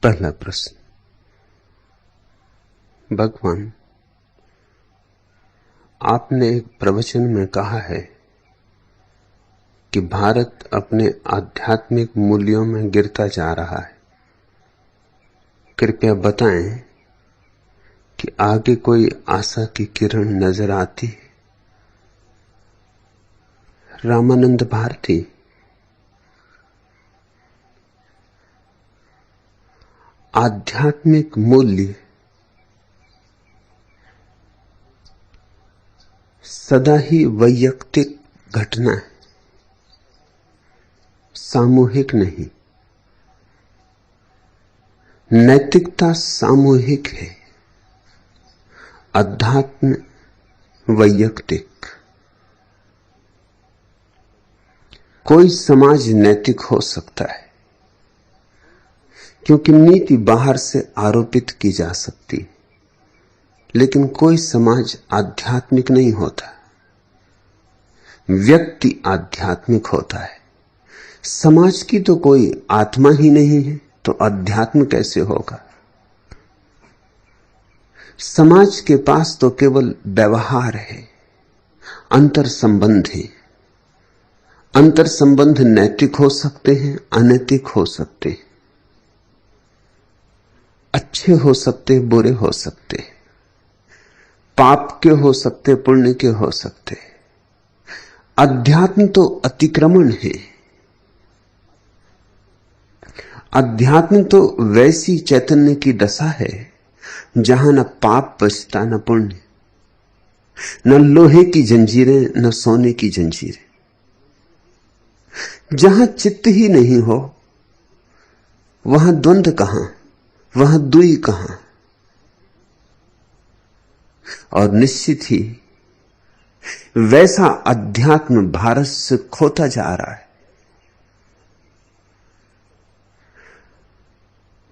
पहला प्रश्न। भगवान, आपने एक प्रवचन में कहा है कि भारत अपने आध्यात्मिक मूल्यों में गिरता जा रहा है। कृपया बताएं कि आगे कोई आशा की किरण नजर आती है? रामानंद भारती। आध्यात्मिक मूल्य सदा ही वैयक्तिक घटना है, सामूहिक नहीं। नैतिकता सामूहिक है, अध्यात्म वैयक्तिक। कोई समाज नैतिक हो सकता है क्योंकि नीति बाहर से आरोपित की जा सकती, लेकिन कोई समाज आध्यात्मिक नहीं होता। व्यक्ति आध्यात्मिक होता है। समाज की तो कोई आत्मा ही नहीं है, तो अध्यात्म कैसे होगा? समाज के पास तो केवल व्यवहार है, अंतर संबंध है। अंतर संबंध नैतिक हो सकते हैं, अनैतिक हो सकते हैं, अच्छे हो सकते, बुरे हो सकते, पाप के हो सकते, पुण्य के हो सकते। अध्यात्म तो अतिक्रमण है। अध्यात्म तो वैसी चैतन्य की दशा है जहां न पाप बचता न पुण्य, न लोहे की जंजीरें न सोने की जंजीरें। जहां चित्त ही नहीं हो वहां द्वंद्व कहां, वहां दुई कहां। और निश्चित ही वैसा अध्यात्म भारत से खोता जा रहा है।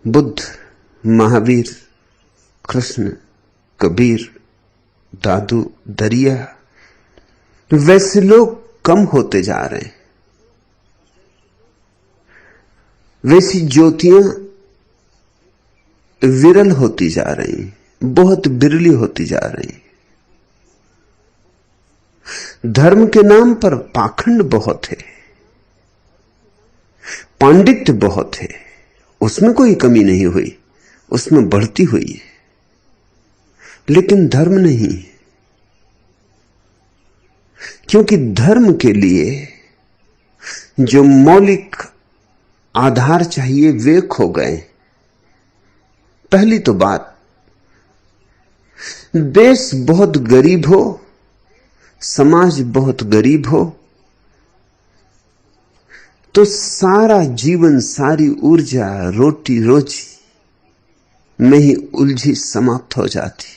बुद्ध, महावीर, कृष्ण, कबीर, दादू, दरिया, वैसे लोग कम होते जा रहे हैं। वैसी ज्योतियां विरल होती जा रही, बहुत बिरली होती जा रही। धर्म के नाम पर पाखंड बहुत है, पांडित्य बहुत है। उसमें कोई कमी नहीं हुई, उसमें बढ़ती हुई है, लेकिन धर्म नहीं। क्योंकि धर्म के लिए जो मौलिक आधार चाहिए वे खो गए। पहली तो बात, देश बहुत गरीब हो, समाज बहुत गरीब हो, तो सारा जीवन, सारी ऊर्जा रोटी रोजी में ही उलझी समाप्त हो जाती।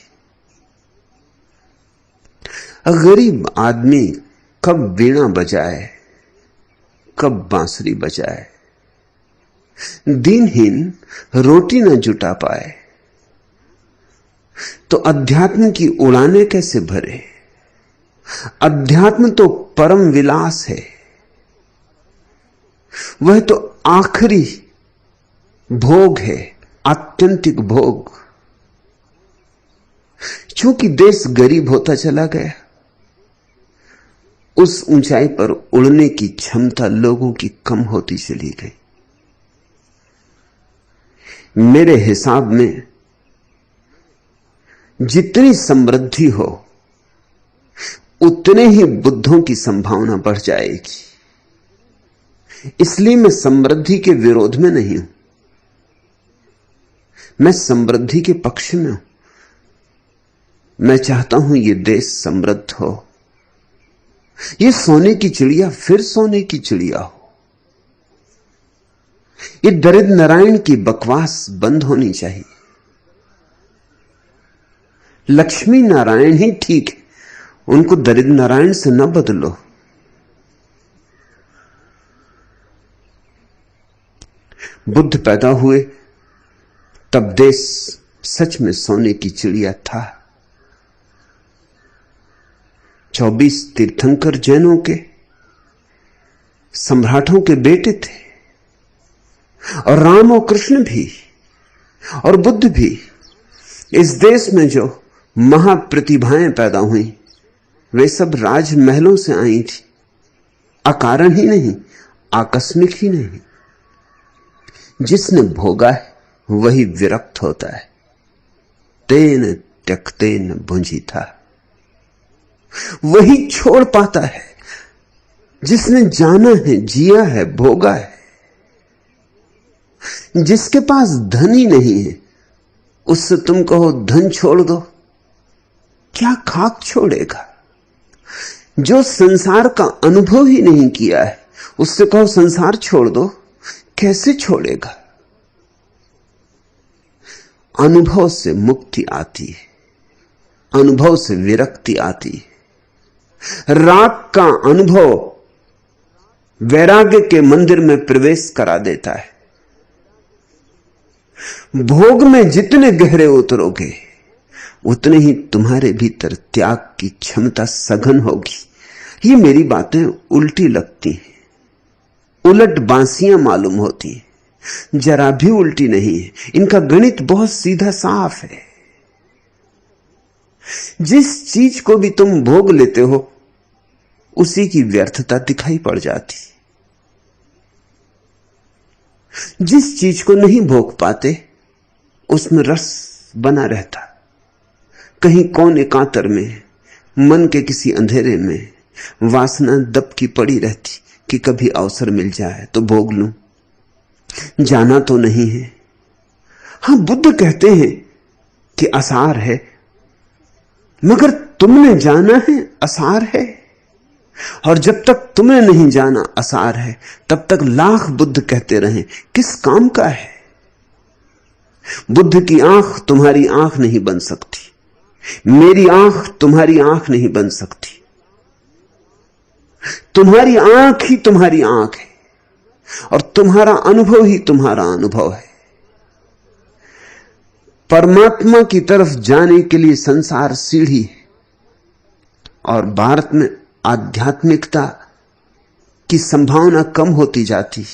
गरीब आदमी कब वीणा बजाए, कब बांसुरी बजाए, दीनहीन रोटी न जुटा पाए, तो अध्यात्म की उड़ानें कैसे भरे? अध्यात्म तो परम विलास है, वह तो आखिरी भोग है, आत्यंतिक भोग। क्योंकि देश गरीब होता चला गया, उस ऊंचाई पर उड़ने की क्षमता लोगों की कम होती चली गई। मेरे हिसाब में जितनी समृद्धि हो उतने ही बुद्धों की संभावना बढ़ जाएगी। इसलिए मैं समृद्धि के विरोध में नहीं हूं, मैं समृद्धि के पक्ष में हूं। मैं चाहता हूं ये देश समृद्ध हो, ये सोने की चिड़िया फिर सोने की चिड़िया हो। ये दरिद्र नारायण की बकवास बंद होनी चाहिए। लक्ष्मी नारायण ही ठीक है, उनको दरिद्र नारायण से न बदलो। बुद्ध पैदा हुए तब देश सच में सोने की चिड़िया था। 24 तीर्थंकर जैनों के सम्राटों के बेटे थे, और राम और कृष्ण भी और बुद्ध भी, इस देश में जो महाप्रतिभाएं पैदा हुई वे सब राजमहलों से आई थी, अकारण ही नहीं, आकस्मिक ही नहीं। जिसने भोगा है वही विरक्त होता है। तेन त्यक्तेन भुंजी था, वही छोड़ पाता है। जिसने जाना है, जिया है, भोगा है। जिसके पास धन ही नहीं है उससे तुम कहो धन छोड़ दो, क्या खाक छोड़ेगा। जो संसार का अनुभव ही नहीं किया है उससे कहो संसार छोड़ दो, कैसे छोड़ेगा। अनुभव से मुक्ति आती है, अनुभव से विरक्ति आती है। राग का अनुभव वैराग्य के मंदिर में प्रवेश करा देता है। भोग में जितने गहरे उतरोगे उतने ही तुम्हारे भीतर त्याग की क्षमता सघन होगी। ये मेरी बातें उल्टी लगती हैं, उलट बांसियां मालूम होती हैं, जरा भी उल्टी नहीं है। इनका गणित बहुत सीधा साफ है। जिस चीज को भी तुम भोग लेते हो उसी की व्यर्थता दिखाई पड़ जाती। जिस चीज को नहीं भोग पाते उसमें रस बना रहता। कहीं कौन एकांतर में, मन के किसी अंधेरे में वासना दबकी पड़ी रहती कि कभी अवसर मिल जाए तो भोग लूं। जाना तो नहीं है। हां, बुद्ध कहते हैं कि आसार है, मगर तुमने जाना है आसार है। और जब तक तुमने नहीं जाना आसार है तब तक लाख बुद्ध कहते रहे किस काम का है। बुद्ध की आंख तुम्हारी आंख नहीं बन सकती, मेरी आंख तुम्हारी आंख नहीं बन सकती। तुम्हारी आंख ही तुम्हारी आंख है और तुम्हारा अनुभव ही तुम्हारा अनुभव है। परमात्मा की तरफ जाने के लिए संसार सीढ़ी है और भारत में आध्यात्मिकता की संभावना कम होती जाती,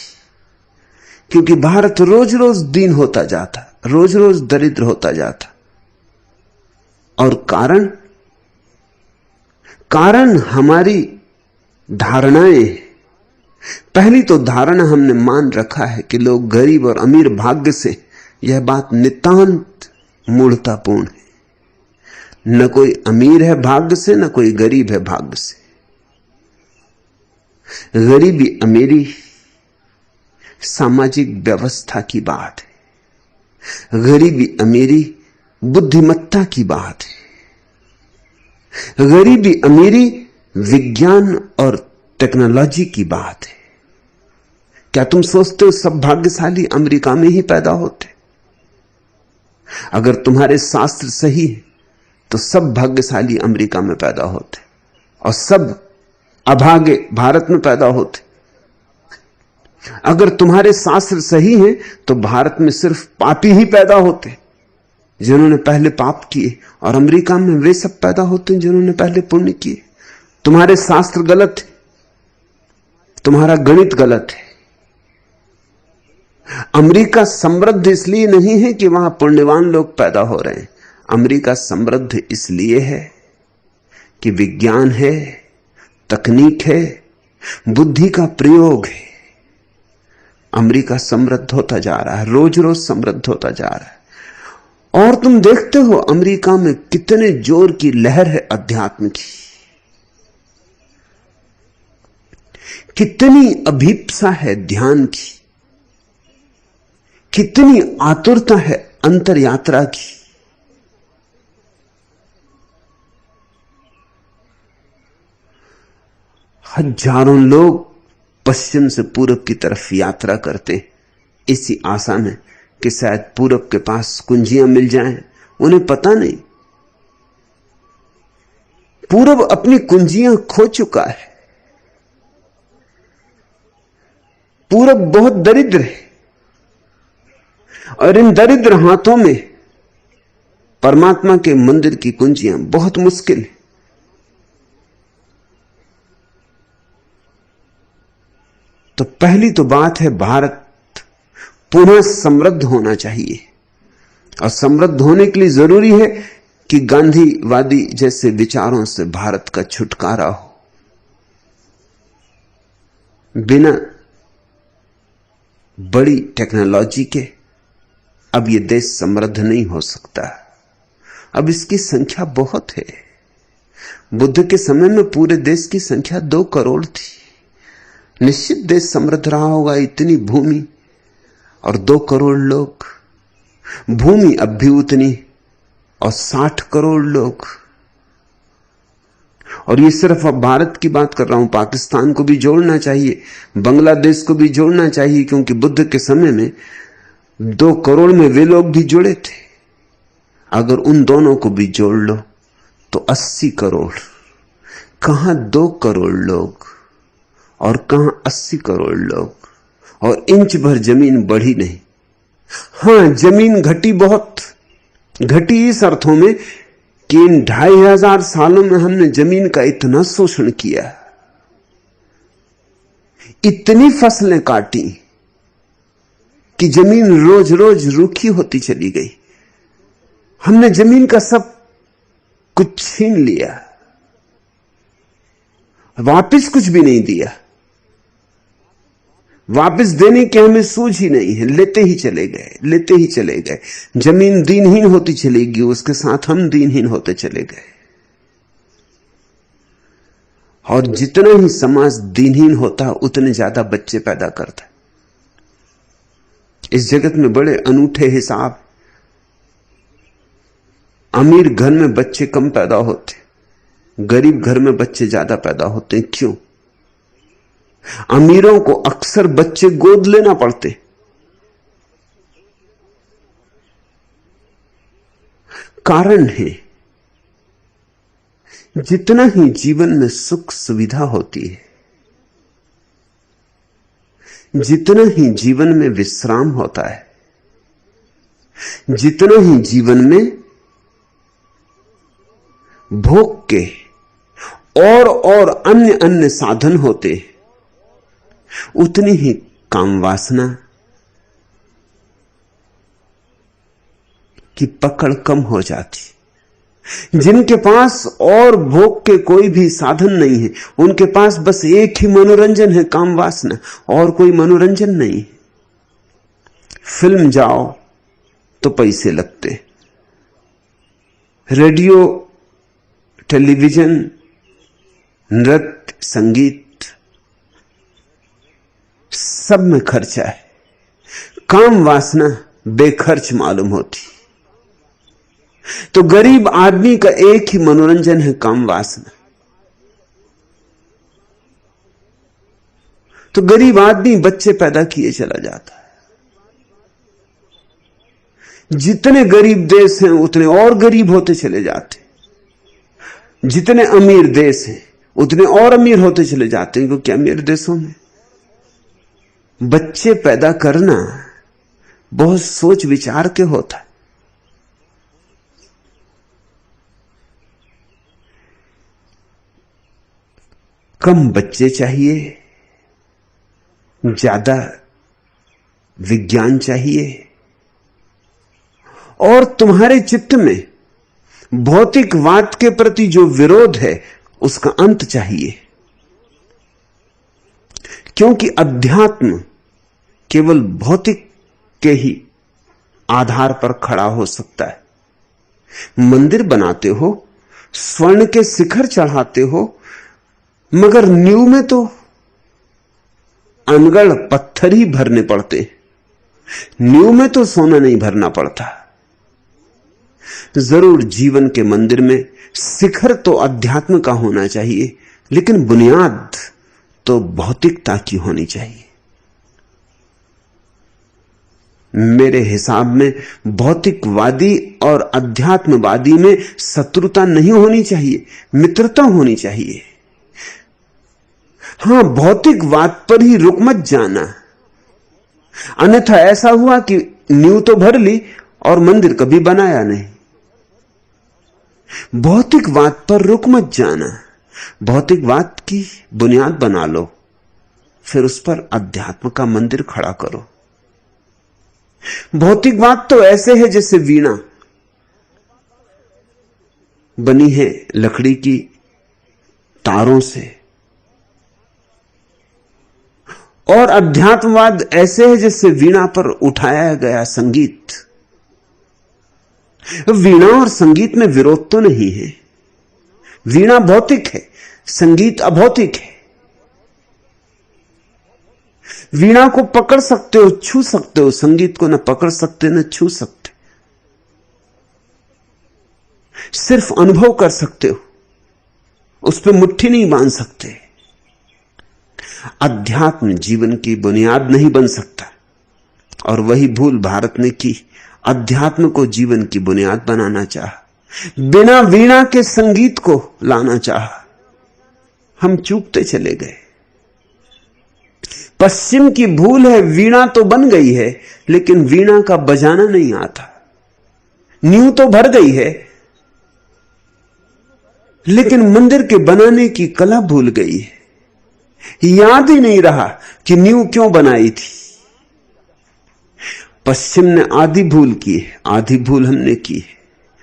क्योंकि भारत रोज रोज दीन होता जाता, रोज रोज दरिद्र होता जाता। और कारण हमारी धारणाएं। पहली तो धारणा हमने मान रखा है कि लोग गरीब और अमीर भाग्य से, यह बात नितांत मूढ़तापूर्ण है। न कोई अमीर है भाग्य से, न कोई गरीब है भाग्य से। गरीबी अमीरी सामाजिक व्यवस्था की बात है, गरीबी अमीरी बुद्धिमत्ता की बात है, गरीबी अमीरी विज्ञान और टेक्नोलॉजी की बात है। क्या तुम सोचते हो सब भाग्यशाली अमेरिका में ही पैदा होते? अगर तुम्हारे शास्त्र सही है तो सब भाग्यशाली अमेरिका में पैदा होते और सब अभागे भारत में पैदा होते। अगर तुम्हारे शास्त्र सही हैं तो भारत में सिर्फ पापी ही पैदा होते जिन्होंने पहले पाप किए, और अमेरिका में वे सब पैदा होते हैं जिन्होंने पहले पुण्य किए। तुम्हारे शास्त्र गलत है, तुम्हारा गणित गलत है। अमेरिका समृद्ध इसलिए नहीं है कि वहां पुण्यवान लोग पैदा हो रहे हैं। अमेरिका समृद्ध इसलिए है कि विज्ञान है, तकनीक है, बुद्धि का प्रयोग है। अमेरिका समृद्ध होता जा रहा है, रोज रोज समृद्ध होता जा रहा है। और तुम देखते हो अमेरिका में कितने जोर की लहर है अध्यात्म की, कितनी अभीप्सा है ध्यान की, कितनी आतुरता है अंतर यात्रा की। हजारों लोग पश्चिम से पूरब की तरफ यात्रा करते हैं इसी आशा में कि शायद पूरब के पास कुंजियां मिल जाएं। उन्हें पता नहीं पूरब अपनी कुंजियां खो चुका है। पूरब बहुत दरिद्र है और इन दरिद्र हाथों में परमात्मा के मंदिर की कुंजियां बहुत मुश्किल है। तो पहली तो बात है भारत पुनः समृद्ध होना चाहिए। और समृद्ध होने के लिए जरूरी है कि गांधीवादी जैसे विचारों से भारत का छुटकारा हो। बिना बड़ी टेक्नोलॉजी के अब यह देश समृद्ध नहीं हो सकता। अब इसकी संख्या बहुत है। बुद्ध के समय में पूरे देश की संख्या 2 करोड़ थी। निश्चित देश समृद्ध रहा होगा, इतनी भूमि और 2 करोड़ लोग। भूमि अब भी उतनी और 60 करोड़ लोग। और ये सिर्फ अब भारत की बात कर रहा हूं, पाकिस्तान को भी जोड़ना चाहिए, बांग्लादेश को भी जोड़ना चाहिए, क्योंकि बुद्ध के समय में 2 करोड़ में वे लोग भी जुड़े थे। अगर उन दोनों को भी जोड़ लो तो 80 करोड़। कहां 2 करोड़ लोग और कहां 80 करोड़ लोग, और इंच भर जमीन बढ़ी नहीं। हां, जमीन घटी, बहुत घटी इस अर्थों में कि इन 2500 सालों में हमने जमीन का इतना शोषण किया, इतनी फसलें काटी कि जमीन रोज रोज रूखी होती चली गई। हमने जमीन का सब कुछ छीन लिया, वापस कुछ भी नहीं दिया। वापस देने की हमें सूझ ही नहीं है, लेते ही चले गए, लेते ही चले गए। जमीन दीनहीन होती चलेगी, उसके साथ हम दीनहीन होते चले गए। और जितना ही समाज दीनहीन होता है उतने ज्यादा बच्चे पैदा करता है। इस जगत में बड़े अनूठे हिसाब। अमीर घर में बच्चे कम पैदा होते, गरीब घर में बच्चे ज्यादा पैदा होते हैं। क्यों? अमीरों को अक्सर बच्चे गोद लेना पड़ते। कारण है, जितना ही जीवन में सुख सुविधा होती है, जितना ही जीवन में विश्राम होता है, जितना ही जीवन में भोग के और अन्य अन्य साधन होते, उतनी ही काम वासना की पकड़ कम हो जाती। जिनके पास और भोग के कोई भी साधन नहीं है, उनके पास बस एक ही मनोरंजन है, काम वासना, और कोई मनोरंजन नहीं। फिल्म जाओ तो पैसे लगते, रेडियो, टेलीविजन, नृत्य, संगीत, सब में खर्चा है। काम वासना बेखर्च मालूम होती। तो गरीब आदमी का एक ही मनोरंजन है, काम वासना। तो गरीब आदमी बच्चे पैदा किए चला जाता है। जितने गरीब देश हैं उतने और गरीब होते चले जाते। जितने अमीर देश हैं उतने और अमीर होते चले जाते हैं, क्योंकि अमीर देशों में बच्चे पैदा करना बहुत सोच विचार के होता है। कम बच्चे चाहिए, ज्यादा विज्ञान चाहिए, और तुम्हारे चित्त में भौतिकवाद के प्रति जो विरोध है उसका अंत चाहिए। क्योंकि अध्यात्म केवल भौतिक के ही आधार पर खड़ा हो सकता है। मंदिर बनाते हो, स्वर्ण के शिखर चढ़ाते हो, मगर नींव में तो अनगढ़ पत्थर ही भरने पड़ते। नींव में तो सोना नहीं भरना पड़ता। जरूर जीवन के मंदिर में शिखर तो अध्यात्म का होना चाहिए, लेकिन बुनियाद तो भौतिकता की होनी चाहिए। मेरे हिसाब में भौतिकवादी और अध्यात्मवादी में शत्रुता नहीं होनी चाहिए, मित्रता होनी चाहिए। हां, भौतिकवाद पर ही रुक मत जाना, अन्यथा ऐसा हुआ कि नींव तो भर ली और मंदिर कभी बनाया नहीं। भौतिकवाद पर रुक मत जाना, भौतिकवाद की बुनियाद बना लो, फिर उस पर अध्यात्म का मंदिर खड़ा करो। भौतिकवाद तो ऐसे है जैसे वीणा बनी है लकड़ी की तारों से, और अध्यात्मवाद ऐसे है जैसे वीणा पर उठाया गया संगीत। वीणा और संगीत में विरोध तो नहीं है। वीणा भौतिक है, संगीत अभौतिक है। वीणा को पकड़ सकते हो, छू सकते हो, संगीत को न पकड़ सकते न छू सकते, सिर्फ अनुभव कर सकते हो, उस पर मुट्ठी नहीं बांध सकते। अध्यात्म जीवन की बुनियाद नहीं बन सकता, और वही भूल भारत ने की। अध्यात्म को जीवन की बुनियाद बनाना चाहा, बिना वीणा के संगीत को लाना चाहा। हम चूकते चले गए। पश्चिम की भूल है, वीणा तो बन गई है लेकिन वीणा का बजाना नहीं आता। नींव तो भर गई है लेकिन मंदिर के बनाने की कला भूल गई है। याद ही नहीं रहा कि नींव क्यों बनाई थी। पश्चिम ने आधी भूल की है, आधी भूल हमने की है।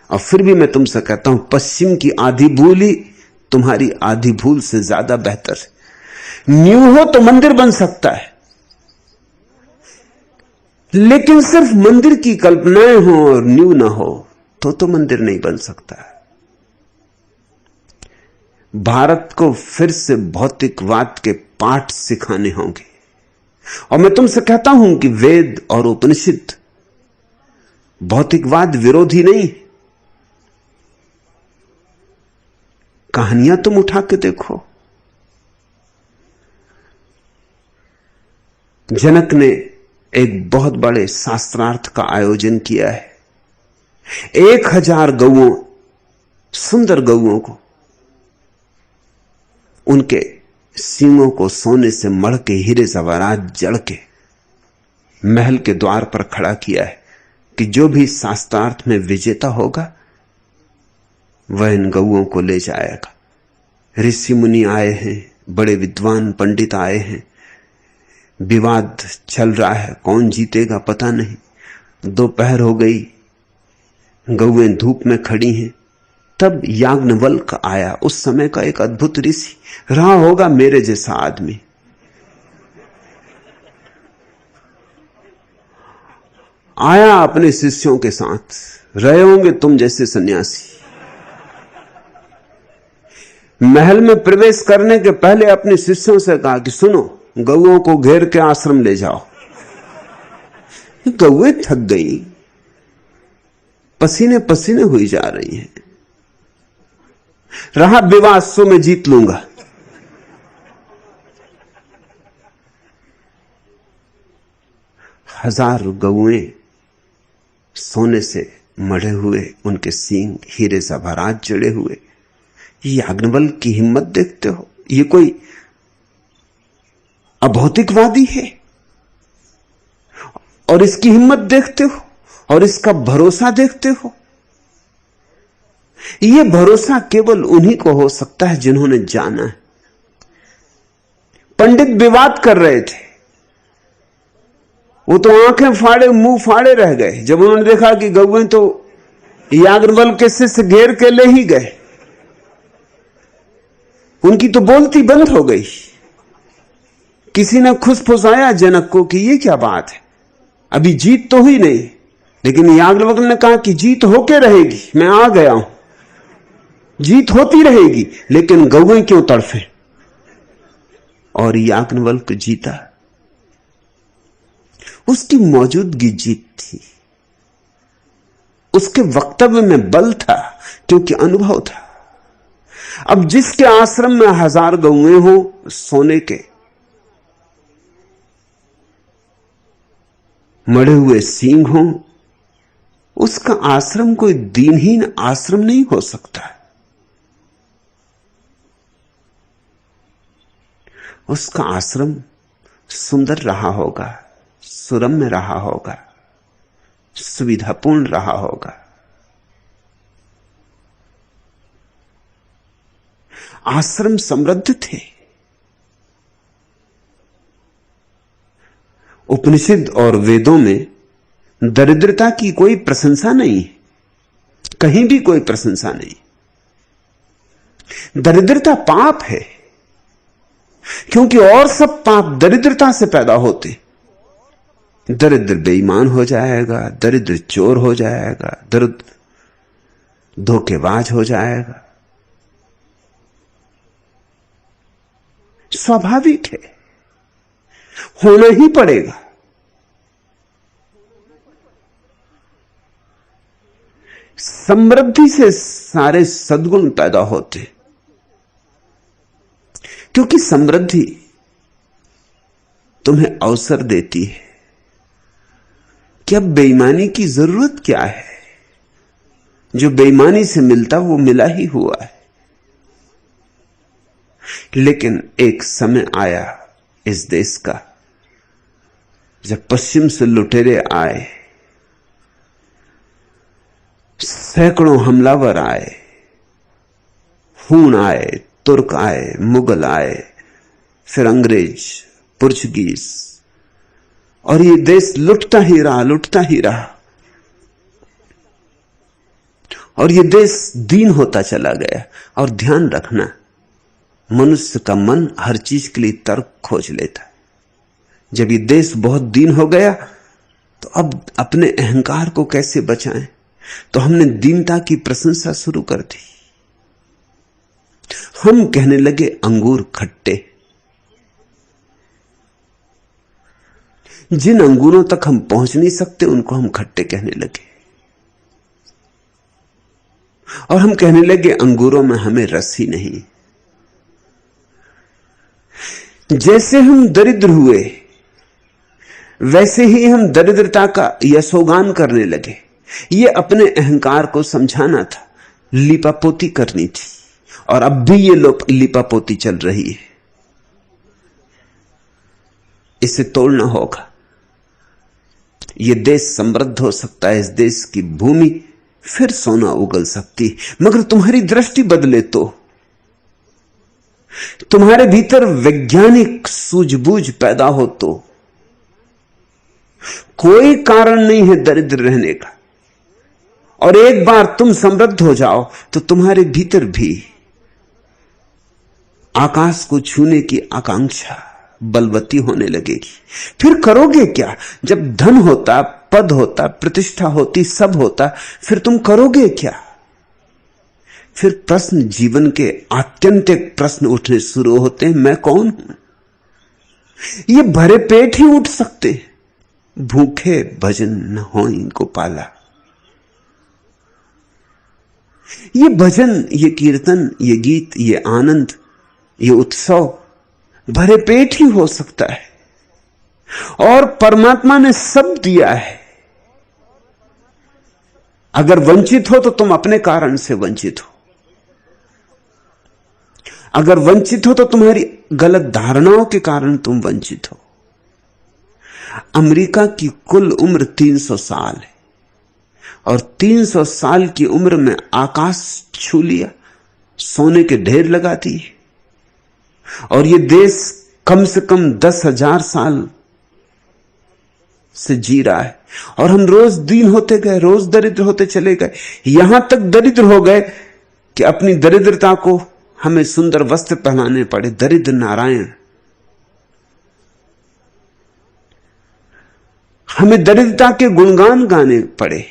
और फिर भी मैं तुमसे कहता हूं, पश्चिम की आधी भूल ही तुम्हारी आधी भूल से ज्यादा बेहतर है। नींव हो तो मंदिर बन सकता है, लेकिन सिर्फ मंदिर की कल्पनाएं हो और नींव ना हो तो मंदिर नहीं बन सकता। भारत को फिर से भौतिकवाद के पाठ सिखाने होंगे। और मैं तुमसे कहता हूं कि वेद और उपनिषद भौतिकवाद विरोधी नहीं। कहानियां तुम उठा के देखो। जनक ने एक बहुत बड़े शास्त्रार्थ का आयोजन किया है। 1000 गौओं, सुंदर गौओं को, उनके सींगों को सोने से मढ़ के, हीरे जवाहरात जड़ के महल के द्वार पर खड़ा किया है कि जो भी शास्त्रार्थ में विजेता होगा वह इन गौओं को ले जाएगा। ऋषि मुनि आए हैं, बड़े विद्वान पंडित आए हैं। विवाद चल रहा है, कौन जीतेगा पता नहीं। दोपहर हो गई, गौएं धूप में खड़ी हैं। तब याज्ञवल्क्य आया, उस समय का एक अद्भुत ऋषि, रहा होगा मेरे जैसा आदमी। आया अपने शिष्यों के साथ, रहे होंगे तुम जैसे सन्यासी। महल में प्रवेश करने के पहले अपने शिष्यों से कहा कि सुनो, गौओं को घेर के आश्रम ले जाओ। गौएं थक गई, पसीने पसीने हुई जा रही हैं। रहा विवाद, सो मैं जीत लूंगा। हजार गौएं सोने से मढ़े हुए, उनके सींग हीरे जवाहरात जड़े हुए। याज्ञवल्क्य की हिम्मत देखते हो? ये कोई अभौतिकवादी है? और इसकी हिम्मत देखते हो और इसका भरोसा देखते हो? यह भरोसा केवल उन्हीं को हो सकता है जिन्होंने जाना है। पंडित विवाद कर रहे थे, वो तो आंखें फाड़े मुंह फाड़े रह गए जब उन्होंने देखा कि गौएं तो याज्ञवल्क्य के शिष्य घेर के ले ही गए। उनकी तो बोलती बंद हो गई। किसी ने खुशफुसाया जनक को कि ये क्या बात है, अभी जीत तो हुई नहीं। लेकिन याज्ञवल्क्य ने कहा कि जीत होके रहेगी, मैं आ गया हूं, जीत होती रहेगी, लेकिन गौएं क्यों तड़फे। और याज्ञवल्क्य जीता। उसकी मौजूदगी जीत थी, उसके वक्तव्य में बल था, क्योंकि अनुभव था। अब जिसके आश्रम में 1000 गौएं हो, सोने के मढ़े हुए सींग हो, उसका आश्रम कोई दीनहीन आश्रम नहीं हो सकता। उसका आश्रम सुंदर रहा होगा, सुरम्य रहा होगा, सुविधापूर्ण रहा होगा। आश्रम समृद्ध थे। उपनिषद और वेदों में दरिद्रता की कोई प्रशंसा नहीं, कहीं भी कोई प्रशंसा नहीं। दरिद्रता पाप है, क्योंकि और सब पाप दरिद्रता से पैदा होते। दरिद्र बेईमान हो जाएगा, दरिद्र चोर हो जाएगा, दरिद्र धोखेबाज हो जाएगा, स्वाभाविक है, होना ही पड़ेगा। समृद्धि से सारे सद्गुण पैदा होते, क्योंकि समृद्धि तुम्हें अवसर देती है कि अब बेईमानी की जरूरत क्या है। जो बेईमानी से मिलता वो मिला ही हुआ है। लेकिन एक समय आया इस देश का जब पश्चिम से लुटेरे आए, सैकड़ों हमलावर आए, हूण आए, तुर्क आए, मुगल आए, फिर अंग्रेज, पुर्तगीज, और ये देश लुटता ही रहा, लुटता ही रहा, और ये देश दीन होता चला गया। और ध्यान रखना, मनुष्य का मन हर चीज के लिए तर्क खोज लेता है। जब ये देश बहुत दीन हो गया तो अब अपने अहंकार को कैसे बचाएं, तो हमने दीनता की प्रशंसा शुरू कर दी। हम कहने लगे अंगूर खट्टे। जिन अंगूरों तक हम पहुंच नहीं सकते उनको हम खट्टे कहने लगे, और हम कहने लगे अंगूरों में हमें रस ही नहीं। जैसे हम दरिद्र हुए वैसे ही हम दरिद्रता का यशोगान करने लगे। ये अपने अहंकार को समझाना था, लिपापोती करनी थी, और अब भी ये लिपापोती चल रही है। इसे तोड़ना होगा। ये देश समृद्ध हो सकता है, इस देश की भूमि फिर सोना उगल सकती, मगर तुम्हारी दृष्टि बदले तो, तुम्हारे भीतर वैज्ञानिक सूझबूझ पैदा हो तो। कोई कारण नहीं है दरिद्र रहने का, और एक बार तुम समृद्ध हो जाओ तो तुम्हारे भीतर भी आकाश को छूने की आकांक्षा बलवती होने लगेगी। फिर करोगे क्या? जब धन होता, पद होता, प्रतिष्ठा होती, सब होता, फिर तुम करोगे क्या? फिर प्रश्न, जीवन के आत्यंतिक प्रश्न उठने शुरू होते हैं। मैं कौन हूं? ये भरे पेट ही उठ सकते, भूखे भजन न हो इनको पाला। ये भजन, ये कीर्तन, ये गीत, ये आनंद, ये उत्सव भरे पेट ही हो सकता है, और परमात्मा ने सब दिया है। अगर वंचित हो तो तुम अपने कारण से वंचित हो, अगर वंचित हो तो तुम्हारी गलत धारणाओं के कारण तुम वंचित हो। अमेरिका की कुल उम्र 300 साल है, और 300 साल की उम्र में आकाश छू लिया, सोने के ढेर लगा दिए, और ये देश कम से कम 10,000 साल से जी रहा है, और हम रोज दीन होते गए, रोज दरिद्र होते चले गए, यहां तक दरिद्र हो गए कि अपनी दरिद्रता को हमें सुंदर वस्त्र पहनाने पड़े। दरिद्र नारायण, हमें दरिद्रता के गुणगान गाने पड़े।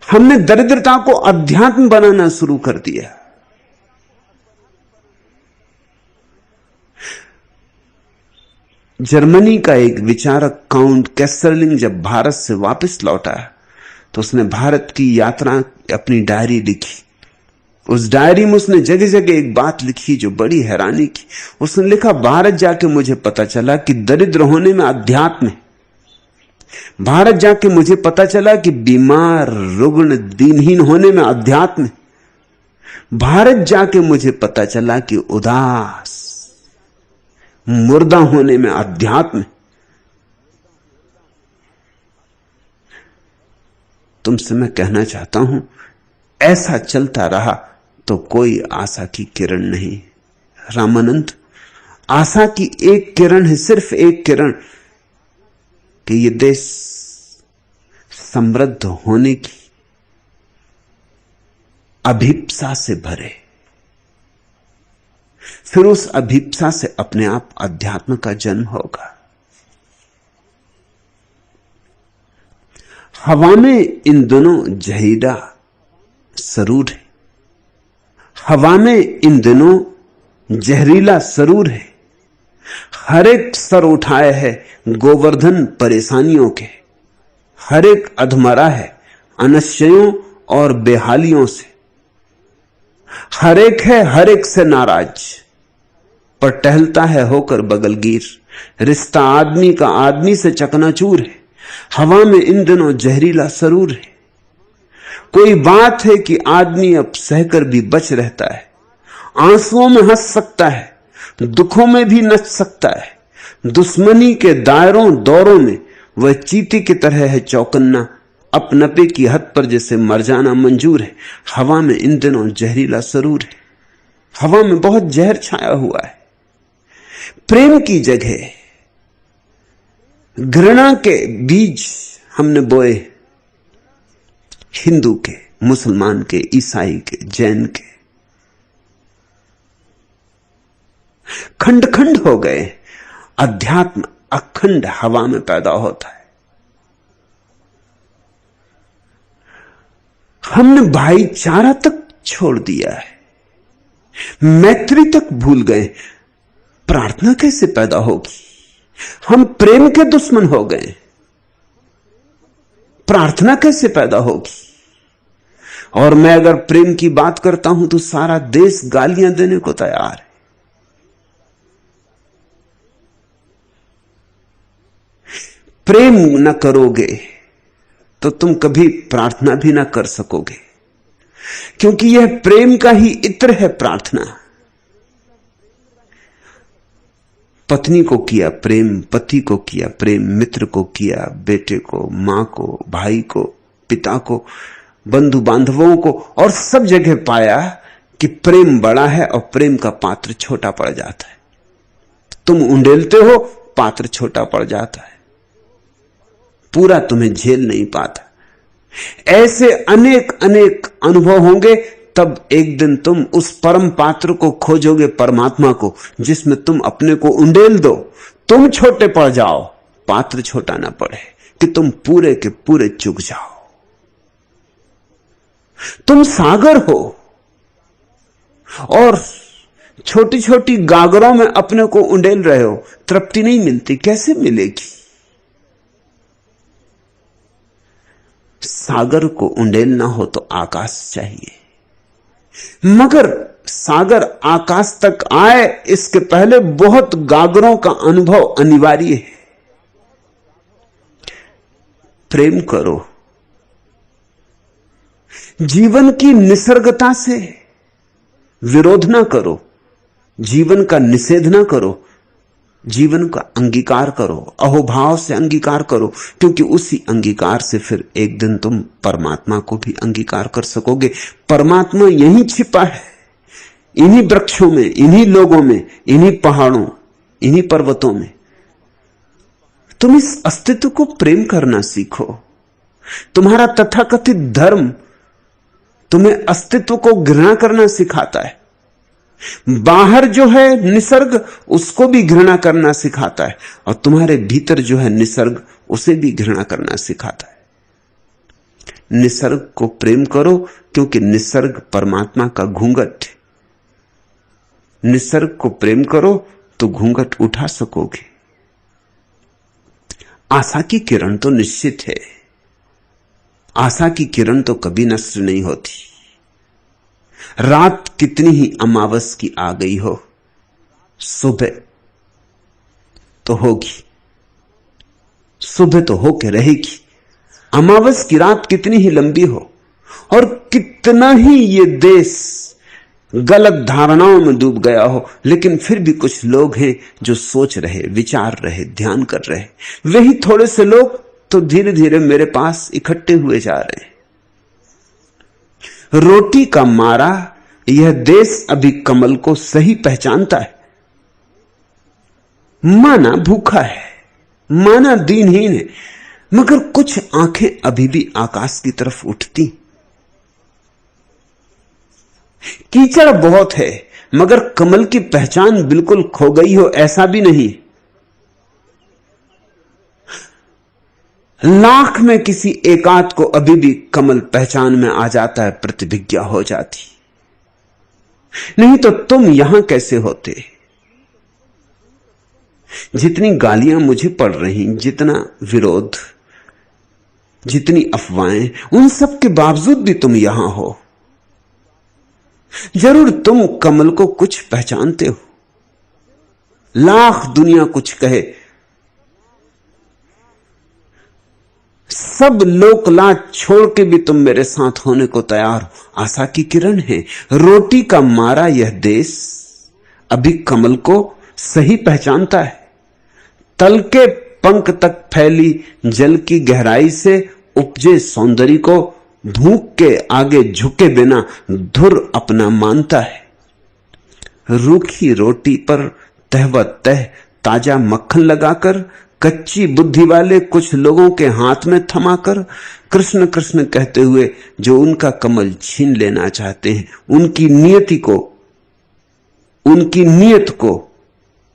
हमने दरिद्रता को अध्यात्म बनाना शुरू कर दिया। जर्मनी का एक विचारक काउंट कैसरलिंग जब भारत से वापस लौटा तो उसने भारत की यात्रा अपनी डायरी लिखी। उस डायरी में उसने जगह जगह एक बात लिखी जो बड़ी हैरानी की। उसने लिखा, भारत जाके मुझे पता चला कि दरिद्र होने में अध्यात्म है। भारत जाके मुझे पता चला कि बीमार, रुग्ण, दीनहीन होने में अध्यात्म है। भारत जाके मुझे पता चला कि उदास, मुर्दा होने में अध्यात्म है। तुमसे मैं कहना चाहता हूं, ऐसा चलता रहा तो कोई आशा की किरण नहीं। रामानंद, आशा की एक किरण है, सिर्फ एक किरण, कि ये देश समृद्ध होने की अभिप्सा से भरे, फिर उस अभिप्सा से अपने आप अध्यात्म का जन्म होगा। हवा में इन दोनों जहरीला सरूर है, हवा में इन दिनों जहरीला सरूर है। हर एक सर उठाए है गोवर्धन परेशानियों के, हर एक अधमरा है अनश्चयों और बेहालियों से। हर एक है हर एक से नाराज, पर टहलता है होकर बगलगीर। रिश्ता आदमी का आदमी से चकनाचूर है, हवा में इन दिनों जहरीला सरूर है। कोई बात है कि आदमी अब सहकर भी बच रहता है, आंसुओं में हंस सकता है, दुखों में भी नच सकता है। दुश्मनी के दायरों दौरों में वह चीते की तरह है चौकन्ना, अपनपे की हद पर जैसे मर जाना मंजूर है। हवा में इन दिनों जहरीला सरूर है, हवा में बहुत जहर छाया हुआ है। प्रेम की जगह घृणा के बीज हमने बोए, हिंदू के, मुसलमान के, ईसाई के, जैन के, खंड खंड हो गए। अध्यात्म अखंड हवा में पैदा होता है। हमने भाईचारा तक छोड़ दिया है, मैत्री तक भूल गए। प्रार्थना कैसे पैदा होगी? हम प्रेम के दुश्मन हो गए, प्रार्थना कैसे पैदा होगी? और मैं अगर प्रेम की बात करता हूं तो सारा देश गालियां देने को तैयार है। प्रेम न करोगे तो तुम कभी प्रार्थना भी ना कर सकोगे, क्योंकि यह प्रेम का ही इत्र है। प्रार्थना पत्नी को किया प्रेम, पति को किया प्रेम, मित्र को किया, बेटे को, मां को, भाई को, पिता को, बंधु बांधवों को, और सब जगह पाया कि प्रेम बड़ा है और प्रेम का पात्र छोटा पड़ जाता है। तुम उंडेलते हो, पात्र छोटा पड़ जाता है, पूरा तुम्हें झेल नहीं पाता। ऐसे अनेक अनेक अनुभव होंगे, तब एक दिन तुम उस परम पात्र को खोजोगे, परमात्मा को, जिसमें तुम अपने को उंडेल दो। तुम छोटे पड़ जाओ, पात्र छोटा ना पड़े, कि तुम पूरे के पूरे चुक जाओ। तुम सागर हो और छोटी छोटी गागरों में अपने को उंडेल रहे हो, तृप्ति नहीं मिलती। कैसे मिलेगी? सागर को उंडेलना हो तो आकाश चाहिए, मगर सागर आकाश तक आए इसके पहले बहुत गागरों का अनुभव अनिवार्य है। प्रेम करो, जीवन की निसर्गता से विरोध ना करो, जीवन का निषेध ना करो, जीवन का अंगीकार करो, अहोभाव से अंगीकार करो, क्योंकि उसी अंगीकार से फिर एक दिन तुम परमात्मा को भी अंगीकार कर सकोगे। परमात्मा यहीं छिपा है, इन्हीं वृक्षों में, इन्हीं लोगों में, इन्हीं पहाड़ों, इन्हीं पर्वतों में। तुम इस अस्तित्व को प्रेम करना सीखो। तुम्हारा तथाकथित धर्म तुम्हें अस्तित्व को घृणा करना सिखाता है। बाहर जो है निसर्ग, उसको भी घृणा करना सिखाता है, और तुम्हारे भीतर जो है निसर्ग, उसे भी घृणा करना सिखाता है। निसर्ग को प्रेम करो, क्योंकि निसर्ग परमात्मा का घूंघट है। निसर्ग को प्रेम करो तो घूंघट उठा सकोगे। आशा की किरण तो निश्चित है, आशा की किरण तो कभी नष्ट नहीं होती। रात कितनी ही अमावस की आ गई हो, सुबह तो होगी, सुबह तो होके रहेगी। अमावस की रात कितनी ही लंबी हो, और कितना ही ये देश गलत धारणाओं में डूब गया हो, लेकिन फिर भी कुछ लोग हैं जो सोच रहे, विचार रहे, ध्यान कर रहे। वही थोड़े से लोग तो धीरे धीरे मेरे पास इकट्ठे हुए जा रहे हैं। रोटी का मारा यह देश अभी कमल को सही पहचानता है। माना भूखा है, माना दीनहीन है, मगर कुछ आंखें अभी भी आकाश की तरफ उठती। कीचड़ बहुत है, मगर कमल की पहचान बिल्कुल खो गई हो ऐसा भी नहीं। लाख में किसी एकाध को अभी भी कमल पहचान में आ जाता है, प्रतिभिज्ञा हो जाती। नहीं तो तुम यहां कैसे होते? जितनी गालियां मुझे पड़ रही, जितना विरोध, जितनी अफवाहें, उन सब के बावजूद भी तुम यहां हो। जरूर तुम कमल को कुछ पहचानते हो। लाख दुनिया कुछ कहे, सब लोक लाज छोड़ के भी तुम मेरे साथ होने को तैयार हो। आशा की किरण है, रोटी का मारा यह देश अभी कमल को सही पहचानता है। तल के पंख तक फैली जल की गहराई से उपजे सौंदर्य को धूप के आगे झुके बिना धुर अपना मानता है। रूखी रोटी पर तह ताजा मक्खन लगाकर, कच्ची बुद्धि वाले कुछ लोगों के हाथ में थमाकर, कृष्ण कृष्ण कहते हुए जो उनका कमल छीन लेना चाहते हैं, उनकी नीयत को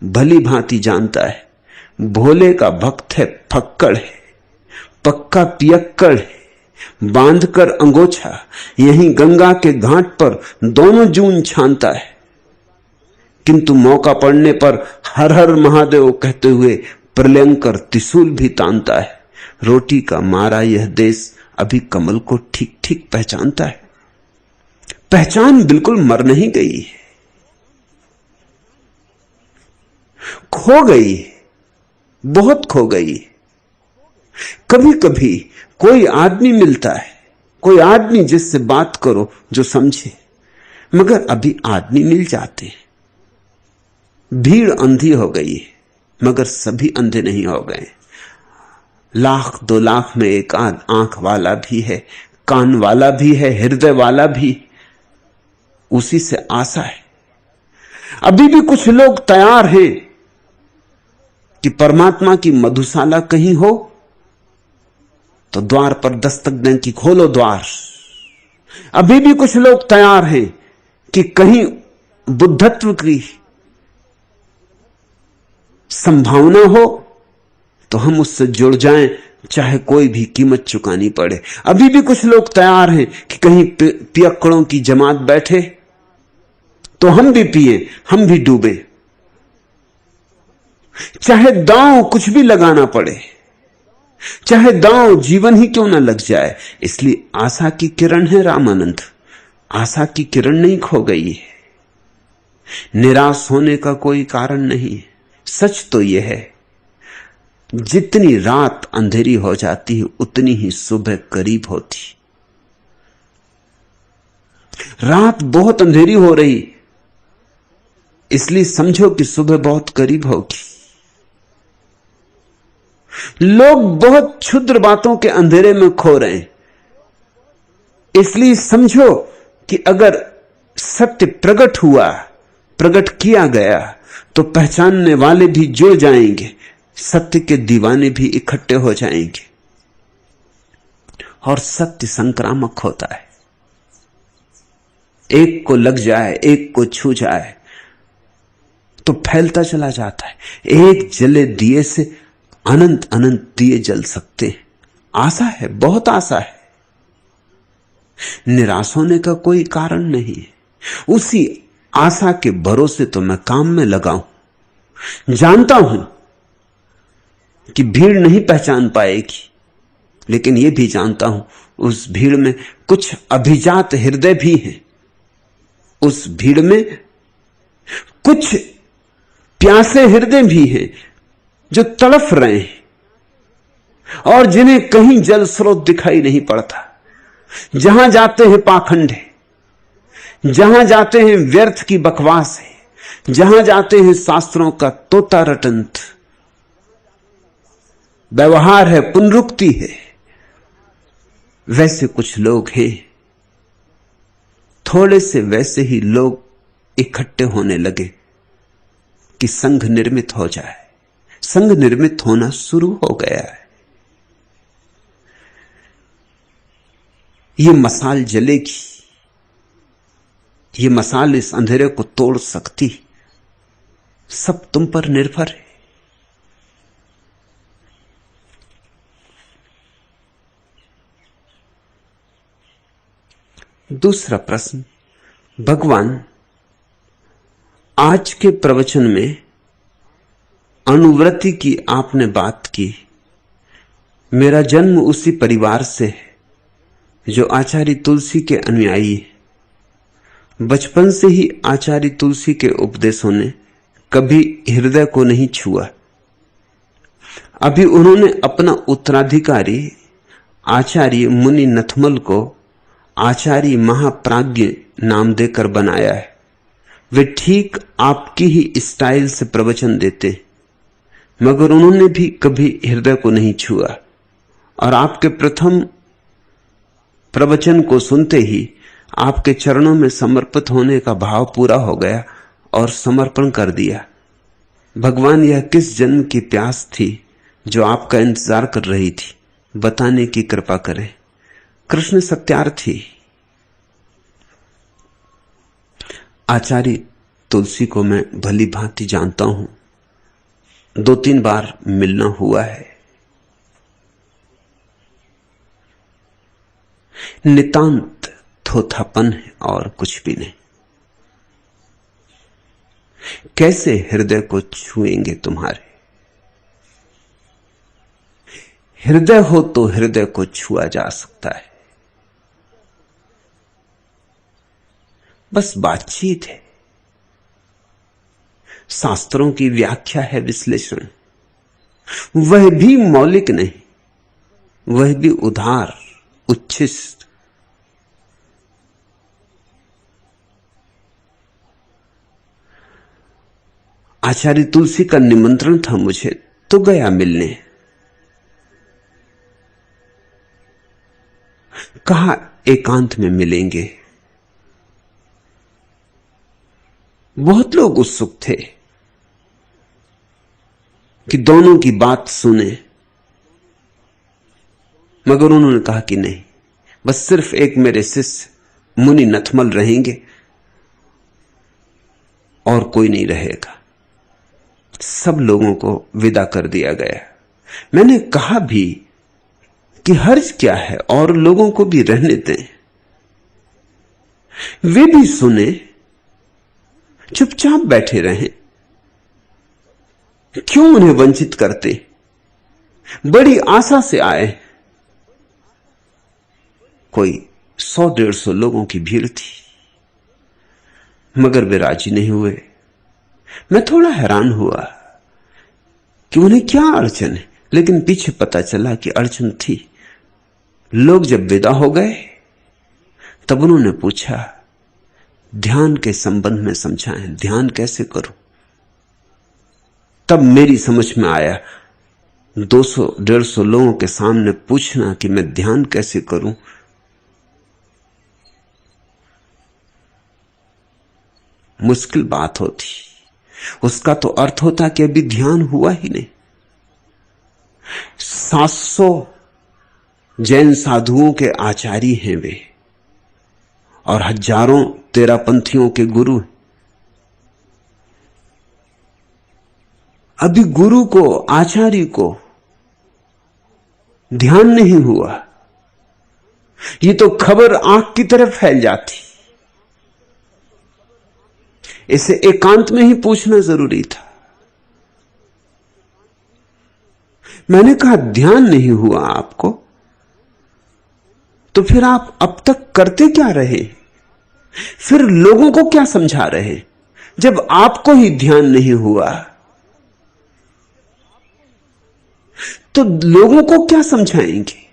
भली भांति जानता है। भोले का भक्त है, फक्कड़ है, पक्का पियक्कड़ है, बांधकर अंगोछा यहीं गंगा के घाट पर दोनों जून छानता है। किंतु मौका पड़ने पर हर हर महादेव कहते हुए प्रलयंकर त्रिशूल भी तानता है। रोटी का मारा यह देश अभी कमल को ठीक ठीक पहचानता है। पहचान बिल्कुल मर नहीं गई, खो गई, बहुत खो गई। कभी कभी कोई आदमी मिलता है, कोई आदमी जिससे बात करो जो समझे, मगर अभी आदमी मिल जाते हैं। भीड़ अंधी हो गई है, मगर सभी अंधे नहीं हो गए। लाख 2 लाख में एक आध आंख वाला भी है, कान वाला भी है, हृदय वाला भी, उसी से आशा है। अभी भी कुछ लोग तैयार हैं कि परमात्मा की मधुशाला कहीं हो तो द्वार पर दस्तक दें कि खोलो द्वार। अभी भी कुछ लोग तैयार हैं कि कहीं बुद्धत्व की संभावना हो तो हम उससे जुड़ जाएं, चाहे कोई भी कीमत चुकानी पड़े। अभी भी कुछ लोग तैयार हैं कि कहीं पियक्कड़ों की जमात बैठे तो हम भी पिए, हम भी डूबे, चाहे दांव कुछ भी लगाना पड़े, चाहे दांव जीवन ही क्यों ना लग जाए। इसलिए आशा की किरण है रामानंद, आशा की किरण नहीं खो गई है। निराश होने का कोई कारण नहीं है। सच तो यह है, जितनी रात अंधेरी हो जाती है उतनी ही सुबह करीब होती। रात बहुत अंधेरी हो रही, इसलिए समझो कि सुबह बहुत करीब होगी। लोग बहुत क्षुद्र बातों के अंधेरे में खो रहे हैं, इसलिए समझो कि अगर सत्य प्रकट हुआ, प्रकट किया गया, तो पहचानने वाले भी जुड़ जाएंगे, सत्य के दीवाने भी इकट्ठे हो जाएंगे। और सत्य संक्रामक होता है, एक को लग जाए, एक को छू जाए तो फैलता चला जाता है। एक जले दिए से अनंत अनंत दिए जल सकते हैं। आशा है, बहुत आशा है, निराश होने का कोई कारण नहीं है। उसी आशा के भरोसे तो मैं काम में लगा हूं। जानता हूं कि भीड़ नहीं पहचान पाएगी, लेकिन यह भी जानता हूं उस भीड़ में कुछ अभिजात हृदय भी हैं। उस भीड़ में कुछ प्यासे हृदय भी हैं जो तड़फ रहे हैं और जिन्हें कहीं जल स्रोत दिखाई नहीं पड़ता। जहां जाते हैं पाखंड है, जहां जाते हैं व्यर्थ की बकवास है, जहां जाते हैं शास्त्रों का तोता रटंत व्यवहार है, पुनरुक्ति है। वैसे कुछ लोग हैं, थोड़े से वैसे ही लोग इकट्ठे होने लगे कि संघ निर्मित हो जाए। संघ निर्मित होना शुरू हो गया है। ये मसाल जलेगी, ये मसाल इस अंधेरे को तोड़ सकती। सब तुम पर निर्भर है। दूसरा प्रश्न, भगवान, आज के प्रवचन में अनुवृत्ति की आपने बात की। मेरा जन्म उसी परिवार से है जो आचार्य तुलसी के अनुयायी है। बचपन से ही आचार्य तुलसी के उपदेशों ने कभी हृदय को नहीं छुआ। अभी उन्होंने अपना उत्तराधिकारी आचार्य मुनि नथमल को आचार्य महाप्राज्ञ नाम देकर बनाया है। वे ठीक आपकी ही स्टाइल से प्रवचन देते, मगर उन्होंने भी कभी हृदय को नहीं छुआ। और आपके प्रथम प्रवचन को सुनते ही आपके चरणों में समर्पित होने का भाव पूरा हो गया और समर्पण कर दिया। भगवान, यह किस जन्म की प्यास थी जो आपका इंतजार कर रही थी? बताने की कृपा करें। कृष्ण सत्यार्थी। आचार्य तुलसी को मैं भली भांति जानता हूं, 2-3 बार मिलना हुआ है। नितांत थोथापन है और कुछ भी नहीं। कैसे हृदय को छुएंगे तुम्हारे? हृदय हो तो हृदय को छुआ जा सकता है। बस बातचीत है, शास्त्रों की व्याख्या है, विश्लेषण, वह भी मौलिक नहीं, वह भी उधार, उच्छिष्ट। आचार्य तुलसी का निमंत्रण था मुझे, तो गया मिलने। कहा एकांत में मिलेंगे। बहुत लोग उत्सुक थे कि दोनों की बात सुने, मगर उन्होंने कहा कि नहीं, बस सिर्फ एक मेरे शिष्य मुनि नथमल रहेंगे और कोई नहीं रहेगा। सब लोगों को विदा कर दिया गया। मैंने कहा भी कि हर्ज क्या है, और लोगों को भी रहने दें, वे भी सुने, चुपचाप बैठे रहें। क्यों उन्हें वंचित करते? बड़ी आशा से आए। कोई 100-150 लोगों की भीड़ थी, मगर वे राजी नहीं हुए। मैं थोड़ा हैरान हुआ कि उन्हें क्या अड़चन है, लेकिन पीछे पता चला कि अड़चन थी। लोग जब विदा हो गए तब उन्होंने पूछा, ध्यान के संबंध में समझाएं, ध्यान कैसे करूं? तब मेरी समझ में आया, 200-150 लोगों के सामने पूछना कि मैं ध्यान कैसे करूं, मुश्किल बात होती। उसका तो अर्थ होता कि अभी ध्यान हुआ ही नहीं। 700 जैन साधुओं के आचार्य हैं वे, और हजारों तेरापंथियों के गुरु। अभी गुरु को, आचार्य को ध्यान नहीं हुआ, ये तो खबर आंख की तरफ फैल जाती। इसे एकांत में ही पूछना जरूरी था। मैंने कहा, ध्यान नहीं हुआ आपको, तो फिर आप अब तक करते क्या रहे? फिर लोगों को क्या समझा रहे? जब आपको ही ध्यान नहीं हुआ तो लोगों को क्या समझाएंगे?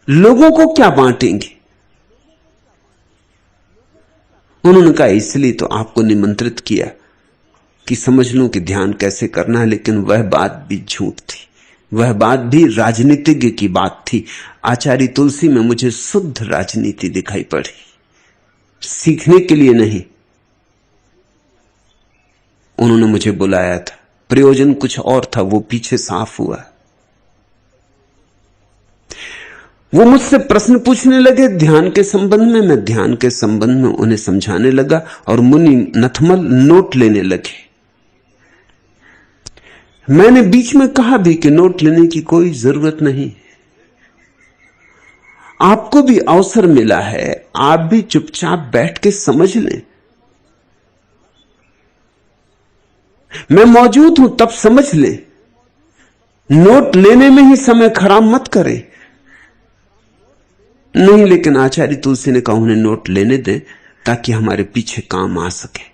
लोगों को क्या बांटेंगे? उन्होंने कहा, इसलिए तो आपको निमंत्रित किया कि समझ लूं कि ध्यान कैसे करना है। लेकिन वह बात भी झूठ थी, वह बात भी राजनीतिज्ञ की बात थी। आचार्य तुलसी में मुझे शुद्ध राजनीति दिखाई पड़ी, सीखने के लिए नहीं। उन्होंने मुझे बुलाया था, प्रयोजन कुछ और था, वो पीछे साफ हुआ। वो मुझसे प्रश्न पूछने लगे ध्यान के संबंध में, मैं ध्यान के संबंध में उन्हें समझाने लगा और मुनि नथमल नोट लेने लगे। मैंने बीच में कहा भी कि नोट लेने की कोई जरूरत नहीं, आपको भी अवसर मिला है, आप भी चुपचाप बैठ के समझ लें। मैं मौजूद हूं तब समझ लें, नोट लेने में ही समय खराब मत करें। नहीं, लेकिन आचार्य तुलसी ने कहा उन्हें नोट लेने दें ताकि हमारे पीछे काम आ सके।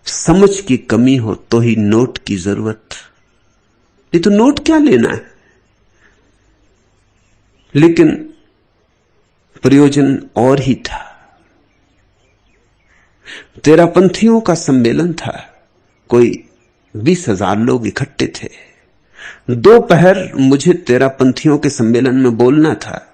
समझ की कमी हो तो ही नोट की जरूरत, नहीं तो नोट क्या लेना है। लेकिन प्रयोजन और ही था। तेरापंथियों का सम्मेलन था, कोई 20,000 लोग इकट्ठे थे। दोपहर मुझे तेरापंथियों के सम्मेलन में बोलना था।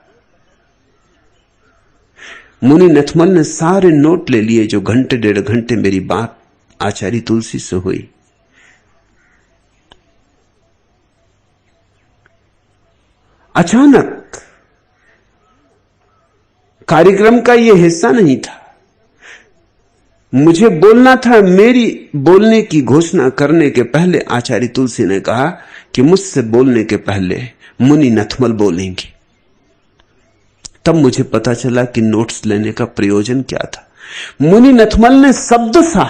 मुनि नथमल ने सारे नोट ले लिए जो घंटे 1.5 घंटे मेरी बात आचार्य तुलसी से हुई। अचानक कार्यक्रम का यह हिस्सा नहीं था, मुझे बोलना था। मेरी बोलने की घोषणा करने के पहले आचार्य तुलसी ने कहा कि मुझसे बोलने के पहले मुनि नथमल बोलेंगे। तब मुझे पता चला कि नोट्स लेने का प्रयोजन क्या था। मुनि नथमल ने शब्द सा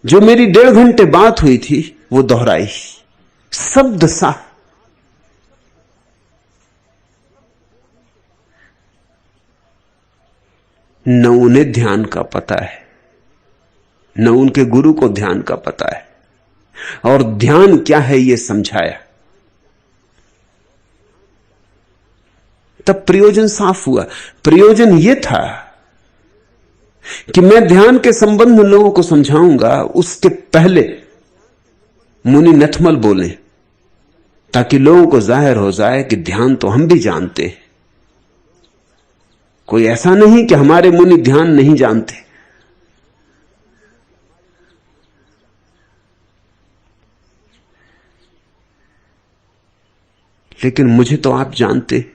जो मेरी 1.5 घंटे बात हुई थी वो दोहराई, शब्द सा। न उन्हें ध्यान का पता है, न उनके गुरु को ध्यान का पता है, और ध्यान क्या है यह समझाया। तब प्रयोजन साफ हुआ। प्रयोजन यह था कि मैं ध्यान के संबंध में लोगों को समझाऊंगा, उसके पहले मुनि नथमल बोले, ताकि लोगों को जाहिर हो जाए कि ध्यान तो हम भी जानते हैं। कोई ऐसा नहीं कि हमारे मुनि ध्यान नहीं जानते। लेकिन मुझे तो आप जानते।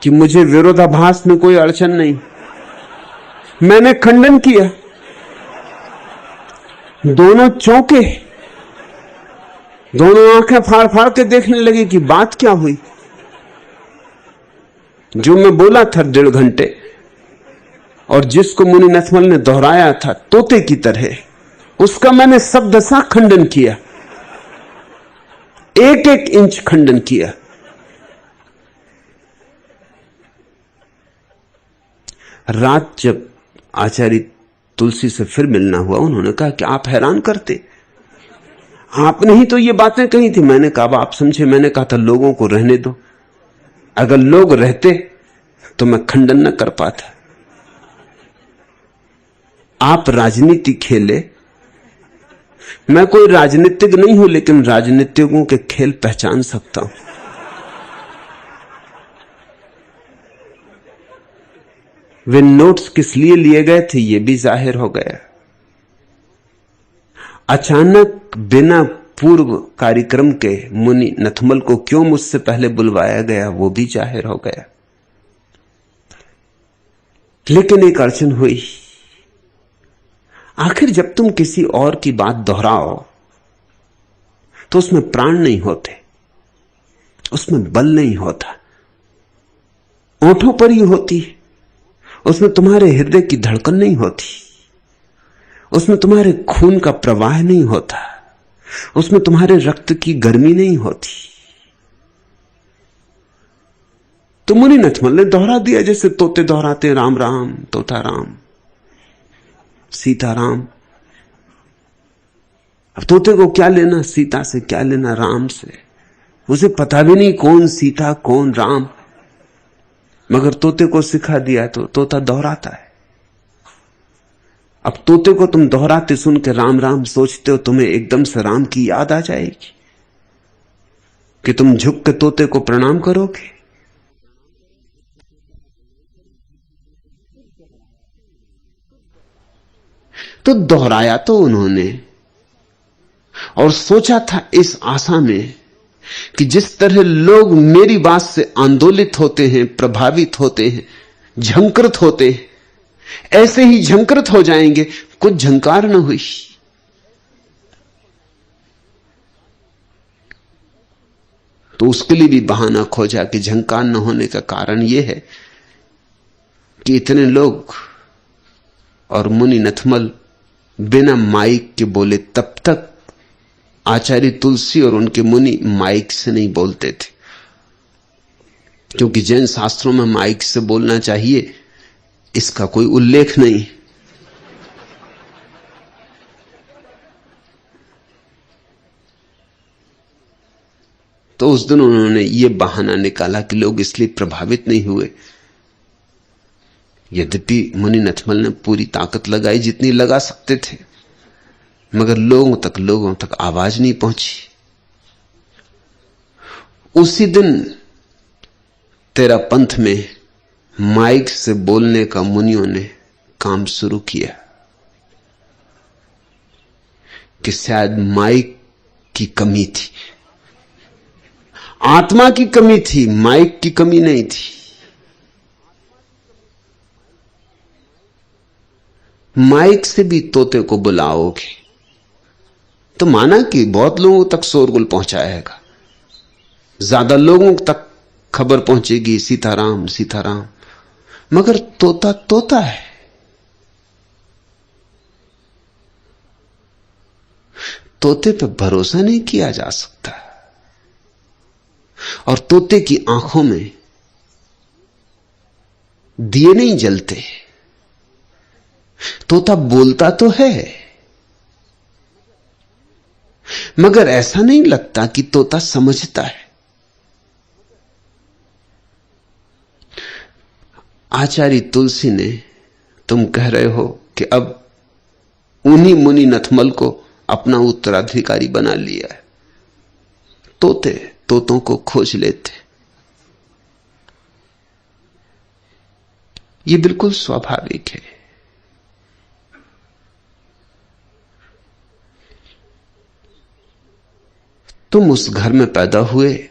कि मुझे विरोधाभास में कोई अड़चन नहीं। मैंने खंडन किया, दोनों चौंके, दोनों आंखें फाड़ फाड़ के देखने लगे कि बात क्या हुई। जो मैं बोला था 1.5 घंटे और जिसको मुनि नथमल ने दोहराया था तोते की तरह, उसका मैंने शब्द सा खंडन किया, 1-1 इंच खंडन किया। रात जब आचार्य तुलसी से फिर मिलना हुआ, उन्होंने कहा कि आप हैरान करते, आपने ही तो ये बातें कही थी। मैंने कहा आप समझे, मैंने कहा था लोगों को रहने दो, अगर लोग रहते तो मैं खंडन न कर पाता। आप राजनीति खेले, मैं कोई राजनीतिक नहीं हूं, लेकिन राजनीतिकों के खेल पहचान सकता हूं। वे नोट्स किस लिए लिए गए थे यह भी जाहिर हो गया। अचानक बिना पूर्व कार्यक्रम के मुनि नथमल को क्यों मुझसे पहले बुलवाया गया वो भी जाहिर हो गया। लेकिन एक अड़चन हुई। आखिर जब तुम किसी और की बात दोहराओ तो उसमें प्राण नहीं होते, उसमें बल नहीं होता, ओंठों पर ही होती है। उसमें तुम्हारे हृदय की धड़कन नहीं होती, उसमें तुम्हारे खून का प्रवाह नहीं होता, उसमें तुम्हारे रक्त की गर्मी नहीं होती। तो मुनि नथमल ने दोहरा दिया जैसे तोते दोहराते, राम राम, तोता राम, सीता राम। अब तोते को क्या लेना सीता से, क्या लेना राम से, उसे पता भी नहीं कौन सीता कौन राम, मगर तोते को सिखा दिया तो तोता दोहराता है। अब तोते को तुम दोहराते सुन के राम राम सोचते हो, तुम्हें एकदम से राम की याद आ जाएगी कि तुम झुक के तोते को प्रणाम करोगे। तो दोहराया तो उन्होंने, और सोचा था इस आशा में कि जिस तरह लोग मेरी बात से आंदोलित होते हैं, प्रभावित होते हैं, झंकृत होते हैं, ऐसे ही झंकृत हो जाएंगे। कुछ झंकार न हुई। तो उसके लिए भी बहाना खोजा कि झंकार न होने का कारण यह है कि इतने लोग और मुनि नथमल बिना माइक के बोले। तब तक आचार्य तुलसी और उनके मुनि माइक से नहीं बोलते थे, क्योंकि जैन शास्त्रों में माइक से बोलना चाहिए इसका कोई उल्लेख नहीं। तो उस दिन उन्होंने यह बहाना निकाला कि लोग इसलिए प्रभावित नहीं हुए। यद्यपि मुनि नथमल ने पूरी ताकत लगाई जितनी लगा सकते थे, मगर लोगों तक आवाज नहीं पहुंची। उसी दिन तेरा पंथ में माइक से बोलने का मुनियों ने काम शुरू किया कि शायद माइक की कमी थी, आत्मा की कमी थी, माइक की कमी नहीं थी। माइक से भी तोते को बुलाओगे तो माना कि बहुत लोगों तक शोरगुल पहुंचाएगा, ज्यादा लोगों तक खबर पहुंचेगी सीताराम सीताराम, मगर तोता तोता है। तोते पे भरोसा नहीं किया जा सकता, और तोते की आंखों में दिए नहीं जलते। तोता बोलता तो है, मगर ऐसा नहीं लगता कि तोता समझता है। आचार्य तुलसी ने, तुम कह रहे हो कि अब उन्हीं मुनि नथमल को अपना उत्तराधिकारी बना लिया है। तोते तोतों को खोज लेते, यह बिल्कुल स्वाभाविक है। तुम उस घर में पैदा हुए,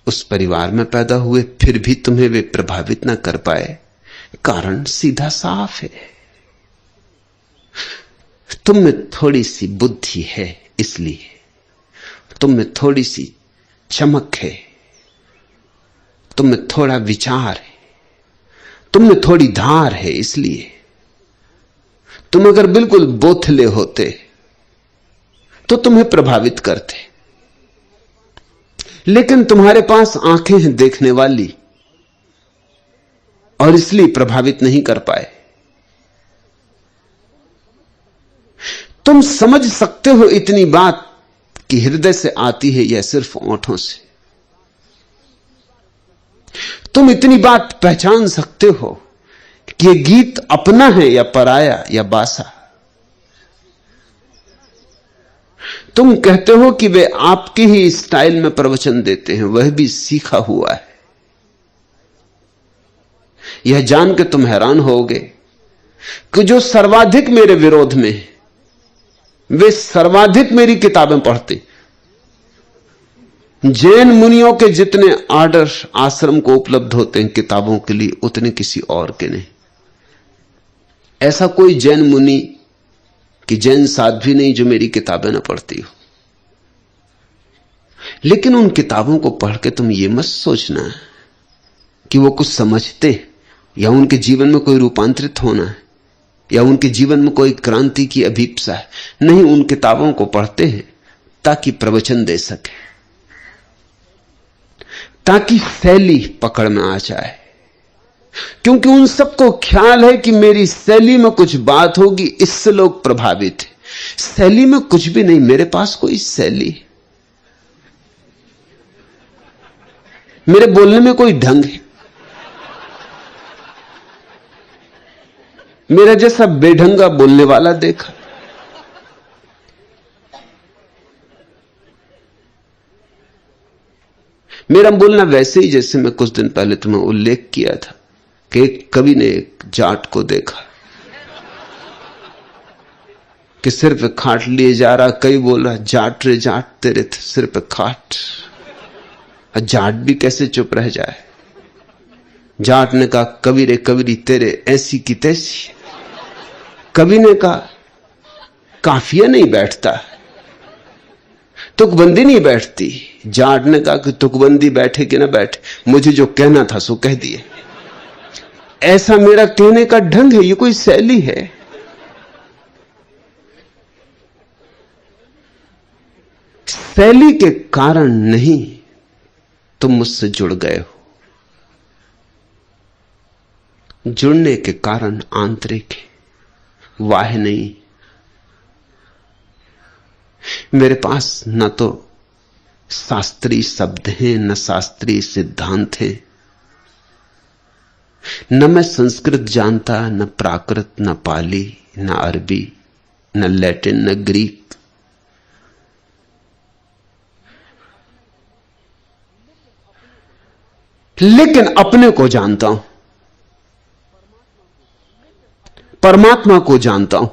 उस परिवार में पैदा हुए, फिर भी तुम्हें वे प्रभावित ना कर पाए। कारण सीधा साफ है, तुम में थोड़ी सी बुद्धि है, इसलिए तुम में थोड़ी सी चमक है, तुम में थोड़ा विचार है, तुम में थोड़ी धार है। इसलिए तुम अगर बिल्कुल बोथले होते तो तुम्हें प्रभावित करते, लेकिन तुम्हारे पास आंखें हैं देखने वाली, और इसलिए प्रभावित नहीं कर पाए। तुम समझ सकते हो इतनी बात कि हृदय से आती है या सिर्फ ओंठों से। तुम इतनी बात पहचान सकते हो कि यह गीत अपना है या पराया या बासा। तुम कहते हो कि वे आपके ही स्टाइल में प्रवचन देते हैं, वह भी सीखा हुआ है। यह जान के तुम हैरान होगे कि जो सर्वाधिक मेरे विरोध में है, वे सर्वाधिक मेरी किताबें पढ़ते। जैन मुनियों के जितने आर्डर आश्रम को उपलब्ध होते हैं किताबों के लिए, उतने किसी और के नहीं। ऐसा कोई जैन मुनि कि जैन साध्वी नहीं जो मेरी किताबें ना पढ़ती हो। लेकिन उन किताबों को पढ़ के तुम ये मत सोचना कि वो कुछ समझते, या उनके जीवन में कोई रूपांतरित होना है, या उनके जीवन में कोई क्रांति की अभीप्सा है। नहीं, उन किताबों को पढ़ते हैं ताकि प्रवचन दे सके, ताकि शैली पकड़ में आ जाए। क्योंकि उन सबको ख्याल है कि मेरी शैली में कुछ बात होगी, इससे लोग प्रभावित हैं। शैली में कुछ भी नहीं, मेरे पास कोई शैली, मेरे बोलने में कोई ढंग है। मेरा जैसा बेढंगा बोलने वाला देखा? मेरा बोलना वैसे ही जैसे मैं कुछ दिन पहले तुम्हें उल्लेख किया था कि एक कवि ने एक जाट को देखा कि सिर पे खाट लिए जा रहा, कई बोल रहा जाट रे जाट तेरे सिर पे खाट। जाट भी कैसे चुप रह जाए। जाट ने कहा कवि रे कवरी तेरे ऐसी की तैसी। कवि ने कहा काफिया नहीं बैठता, तुकबंदी नहीं बैठती। जाट ने कहा कि तुकबंदी बैठे कि ना बैठे, मुझे जो कहना था सो कह दिए। ऐसा मेरा कहने का ढंग है, ये कोई शैली है। शैली के कारण नहीं तुम मुझसे जुड़ गए हो, जुड़ने के कारण आंतरिक है, वाह नहीं। मेरे पास न तो शास्त्रीय शब्द हैं, न शास्त्रीय सिद्धांत हैं, न मैं संस्कृत जानता, न प्राकृत, न पाली, न अरबी, न लैटिन, न ग्रीक। लेकिन अपने को जानता हूं, परमात्मा को जानता हूं,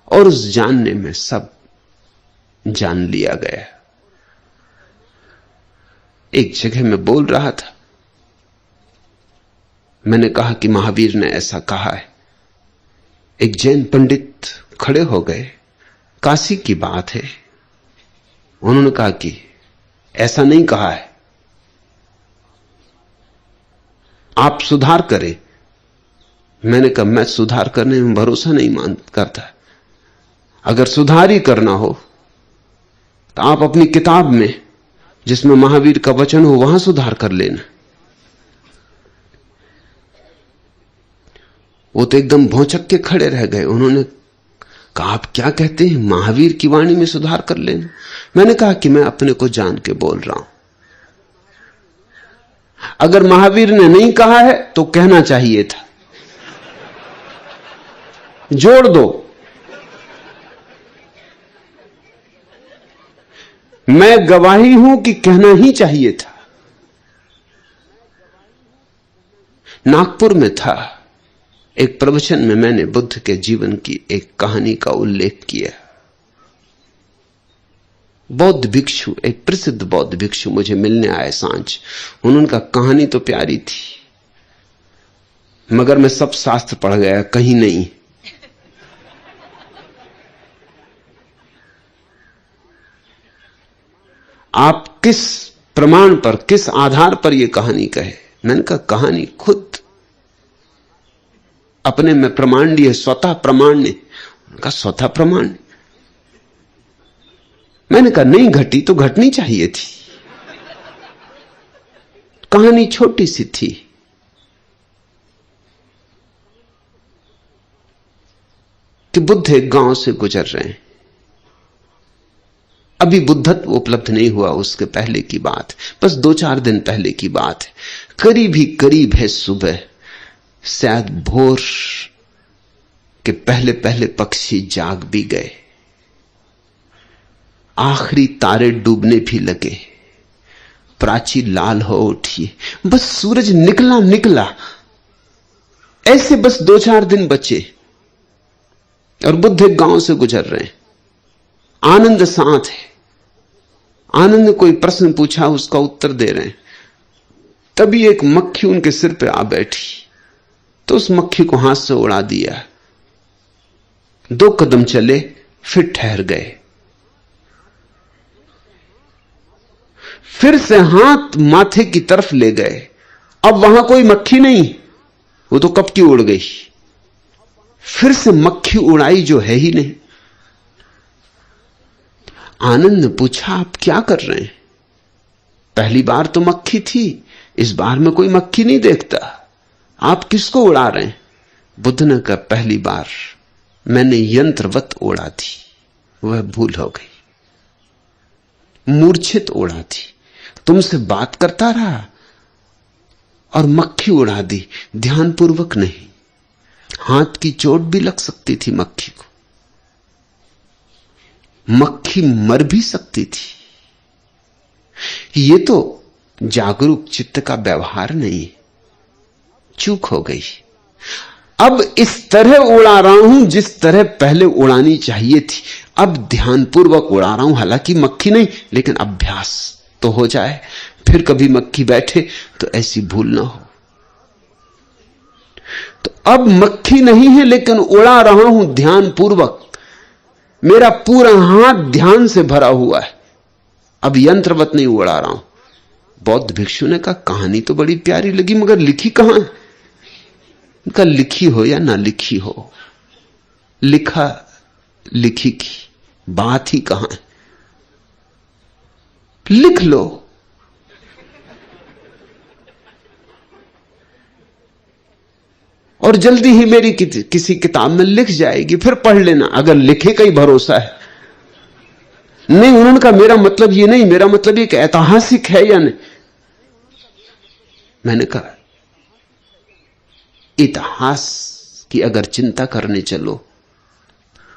और उस जानने में सब जान लिया गया। एक जगह मैं बोल रहा था, मैंने कहा कि महावीर ने ऐसा कहा है। एक जैन पंडित खड़े हो गए, काशी की बात है। उन्होंने कहा कि ऐसा नहीं कहा है, आप सुधार करें। मैंने कहा मैं सुधार करने में भरोसा नहीं करता। अगर सुधार ही करना हो तो आप अपनी किताब में जिसमें महावीर का वचन हो वहां सुधार कर लेना। वो तो एकदम भौंचक के खड़े रह गए। उन्होंने कहा आप क्या कहते हैं, महावीर की वाणी में सुधार कर लेना। मैंने कहा कि मैं अपने को जान के बोल रहा हूं। अगर महावीर ने नहीं कहा है तो कहना चाहिए था, जोड़ दो। मैं गवाही हूं कि कहना ही चाहिए था। नागपुर में था, एक प्रवचन में मैंने बुद्ध के जीवन की एक कहानी का उल्लेख किया। बौद्ध भिक्षु, एक प्रसिद्ध बौद्ध भिक्षु मुझे मिलने आए सांझ। उन्होंने कहा कहानी तो प्यारी थी, मगर मैं सब शास्त्र पढ़ गया, कहीं नहीं। आप किस प्रमाण पर, किस आधार पर यह कहानी कहे? मैंने कहा कहानी खुद अपने में प्रमाण्य है, स्वतः प्रमाण्य। उनका स्वतः प्रमाण्य। मैंने कहा नहीं घटी तो घटनी चाहिए थी। कहानी छोटी सी थी। कि बुद्ध एक गांव से गुजर रहे हैं। अभी बुद्धत्व उपलब्ध नहीं हुआ, उसके पहले की बात, बस 2-4 दिन पहले की बात है। करीब ही करीब है सुबह, शायद भोर के पहले पहले पक्षी जाग भी गए, आखिरी तारे डूबने भी लगे, प्राची लाल हो उठी, बस सूरज निकला निकला। ऐसे बस 2-4 दिन बचे और बुद्ध एक गांव से गुजर रहे हैं। आनंद साथ है। आनंद ने कोई प्रश्न पूछा, उसका उत्तर दे रहे हैं। तभी एक मक्खी उनके सिर पे आ बैठी, तो उस मक्खी को हाथ से उड़ा दिया। 2 कदम चले, फिर ठहर गए। फिर से हाथ माथे की तरफ ले गए। अब वहां कोई मक्खी नहीं, वो तो कब की उड़ गई। फिर से मक्खी उड़ाई जो है ही नहीं। आनंद ने पूछा आप क्या कर रहे हैं? पहली बार तो मक्खी थी, इस बार में कोई मक्खी नहीं देखता, आप किसको उड़ा रहे हैं? बुद्ध ने कहा पहली बार मैंने यंत्रवत उड़ा थी, वह भूल हो गई, मूर्छित उड़ा थी। तुमसे बात करता रहा और मक्खी उड़ा दी, ध्यानपूर्वक नहीं। हाथ की चोट भी लग सकती थी मक्खी को, मक्खी मर भी सकती थी। ये तो जागरूक चित्त का व्यवहार नहीं, चूक हो गई। अब इस तरह उड़ा रहा हूं जिस तरह पहले उड़ानी चाहिए थी। अब ध्यानपूर्वक उड़ा रहा हूं, हालांकि मक्खी नहीं, लेकिन अभ्यास तो हो जाए, फिर कभी मक्खी बैठे तो ऐसी भूल ना हो। तो अब मक्खी नहीं है, लेकिन उड़ा रहा हूं ध्यानपूर्वक। मेरा पूरा हाथ ध्यान से भरा हुआ है, अब यंत्रवत नहीं उड़ा रहा हूं। बौद्ध भिक्षु ने कहा, कहानी तो बड़ी प्यारी लगी, मगर लिखी कहां है? उनका लिखी हो या ना लिखी हो, लिखा लिखी की बात ही कहां है? लिख लो। और जल्दी ही मेरी किसी किताब में लिख जाएगी, फिर पढ़ लेना, अगर लिखे का ही भरोसा है। नहीं, उन्होंने कहा मेरा मतलब ये नहीं, मेरा मतलब ये कि ऐतिहासिक है या नहीं। मैंने कहा इतिहास की अगर चिंता करने चलो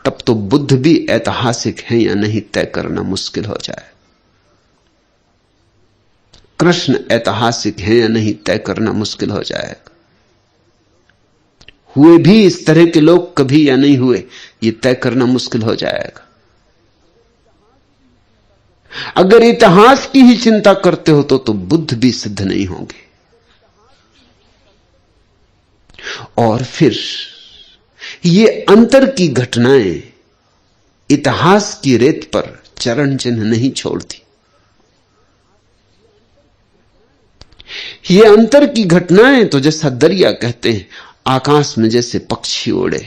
तब तो बुद्ध भी ऐतिहासिक हैं या नहीं तय करना मुश्किल हो जाए, कृष्ण ऐतिहासिक हैं या नहीं तय करना मुश्किल हो जाएगा। हुए भी इस तरह के लोग कभी या नहीं हुए, यह तय करना मुश्किल हो जाएगा। अगर इतिहास की ही चिंता करते हो तो बुद्ध भी सिद्ध नहीं होंगे। और फिर ये अंतर की घटनाएं इतिहास की रेत पर चरण चिन्ह नहीं छोड़ती। ये अंतर की घटनाएं तो जैसा दरिया कहते हैं, आकाश में जैसे पक्षी उड़े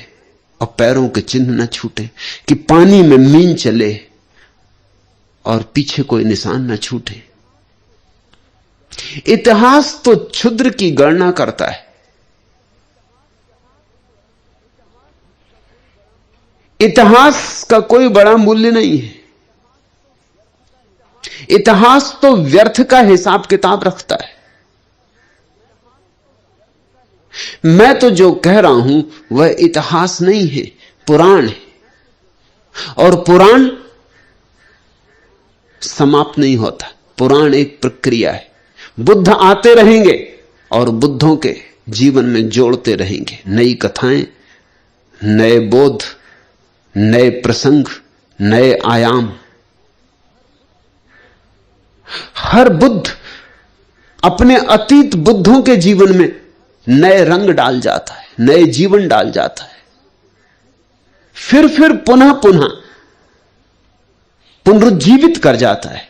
और पैरों के चिन्ह न छूटे, कि पानी में मीन चले और पीछे कोई निशान न छूटे। इतिहास तो क्षुद्र की गणना करता है। इतिहास का कोई बड़ा मूल्य नहीं है। इतिहास तो व्यर्थ का हिसाब किताब रखता है। मैं तो जो कह रहा हूं वह इतिहास नहीं है, पुराण है। और पुराण समाप्त नहीं होता, पुराण एक प्रक्रिया है। बुद्ध आते रहेंगे और बुद्धों के जीवन में जोड़ते रहेंगे नई कथाएं, नए बोध, नए प्रसंग, नए आयाम। हर बुद्ध अपने अतीत बुद्धों के जीवन में नए रंग डाल जाता है, नए जीवन डाल जाता है, फिर पुनः पुनः पुनरुज्जीवित कर जाता है।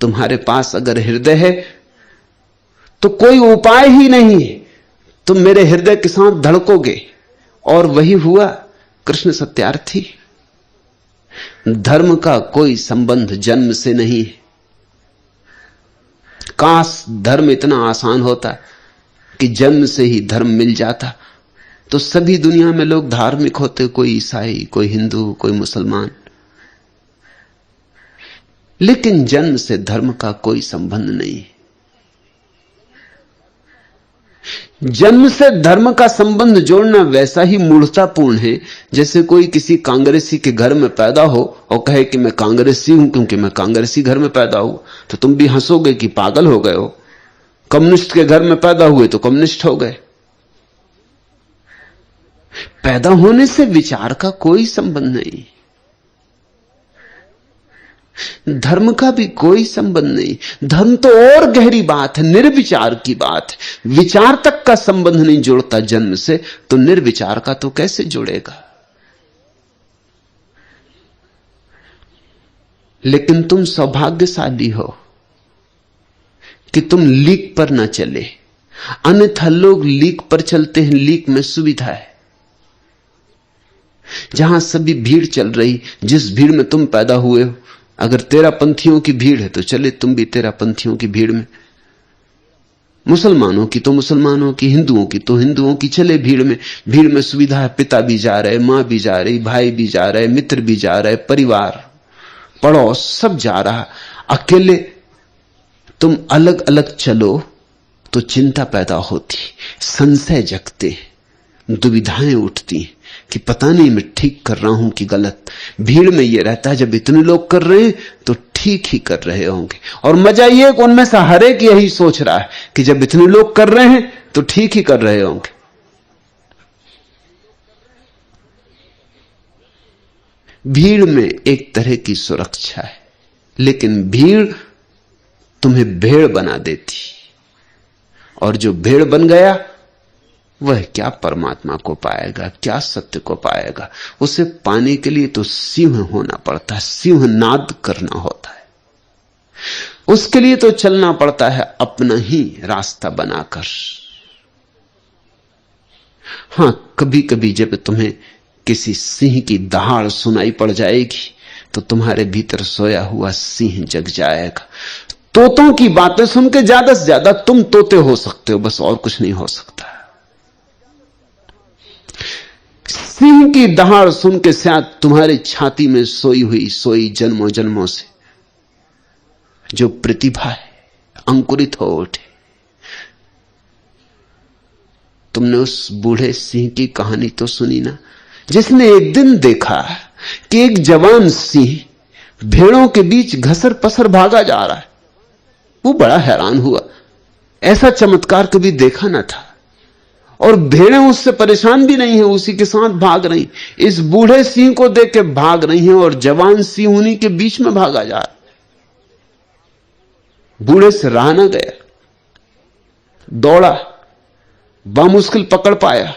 तुम्हारे पास अगर हृदय है तो कोई उपाय ही नहीं है, तुम मेरे हृदय के साथ धड़कोगे। और वही हुआ कृष्ण सत्यार्थी। धर्म का कोई संबंध जन्म से नहीं है। काश धर्म इतना आसान होता कि जन्म से ही धर्म मिल जाता, तो सभी दुनिया में लोग धार्मिक होते, कोई ईसाई, कोई हिंदू, कोई मुसलमान। लेकिन जन्म से धर्म का कोई संबंध नहीं है। जन्म से धर्म का संबंध जोड़ना वैसा ही मूढ़तापूर्ण है जैसे कोई किसी कांग्रेसी के घर में पैदा हो और कहे कि मैं कांग्रेसी हूं क्योंकि मैं कांग्रेसी घर में पैदा हुआ, तो तुम भी हंसोगे कि पागल हो गए हो। कम्युनिस्ट के घर में पैदा हुए तो कम्युनिस्ट हो गए। पैदा होने से विचार का कोई संबंध नहीं, धर्म का भी कोई संबंध नहीं। धर्म तो और गहरी बात है, निर्विचार की बात है। विचार तक का संबंध नहीं जोड़ता जन्म से, तो निर्विचार का तो कैसे जुड़ेगा। लेकिन तुम सौभाग्यशाली हो कि तुम लीक पर ना चले, अन्यथा लोग लीक पर चलते हैं। लीक में सुविधा है, जहां सभी भीड़ चल रही, जिस भीड़ में तुम पैदा हुए हो, अगर तेरा पंथियों की भीड़ है तो चले तुम भी तेरा पंथियों की भीड़ में, मुसलमानों की तो मुसलमानों की, हिंदुओं की तो हिंदुओं की, चले भीड़ में। भीड़ में सुविधा है, पिता भी जा रहे, मां भी जा रही, भाई भी जा रहे, मित्र भी जा रहे, परिवार पड़ोस सब जा रहा। अकेले तुम अलग अलग चलो तो चिंता पैदा होती, संशय जगते, दुविधाएं उठती कि पता नहीं मैं ठीक कर रहा हूं कि गलत। भीड़ में यह रहता है जब इतने लोग कर रहे हैं तो ठीक ही कर रहे होंगे। और मजा यह कि उनमें से हर एक यही सोच रहा है कि जब इतने लोग कर रहे हैं तो ठीक ही कर रहे होंगे। भीड़ में एक तरह की सुरक्षा है, लेकिन भीड़ तुम्हें भेड़ बना देती, और जो भेड़ बन गया वह क्या परमात्मा को पाएगा, क्या सत्य को पाएगा। उसे पाने के लिए तो सिंह होना पड़ता है, सिंह नाद करना होता है। उसके लिए तो चलना पड़ता है अपना ही रास्ता बनाकर। हां, कभी कभी जब तुम्हें किसी सिंह की दहाड़ सुनाई पड़ जाएगी तो तुम्हारे भीतर सोया हुआ सिंह जग जाएगा। तोतों की बातें सुन के ज्यादा से ज्यादा तुम तोते हो सकते हो, बस और कुछ नहीं हो सकता। सिंह की दहाड़ सुन के शायद तुम्हारी छाती में सोई जन्मों जन्मों से जो प्रतिभा है अंकुरित हो उठे। तुमने उस बूढ़े सिंह की कहानी तो सुनी ना, जिसने एक दिन देखा कि एक जवान सिंह भेड़ों के बीच घसर पसर भागा जा रहा है। वो बड़ा हैरान हुआ, ऐसा चमत्कार कभी देखा ना था। और भेड़ें उससे परेशान भी नहीं है, उसी के साथ भाग रही। इस बूढ़े सिंह को देख के भाग रही हैं और जवान सिंह उन्हीं के बीच में भागा जा रहा। बूढ़े से रहा ना गया, दौड़ा, बामुश्किल पकड़ पाया,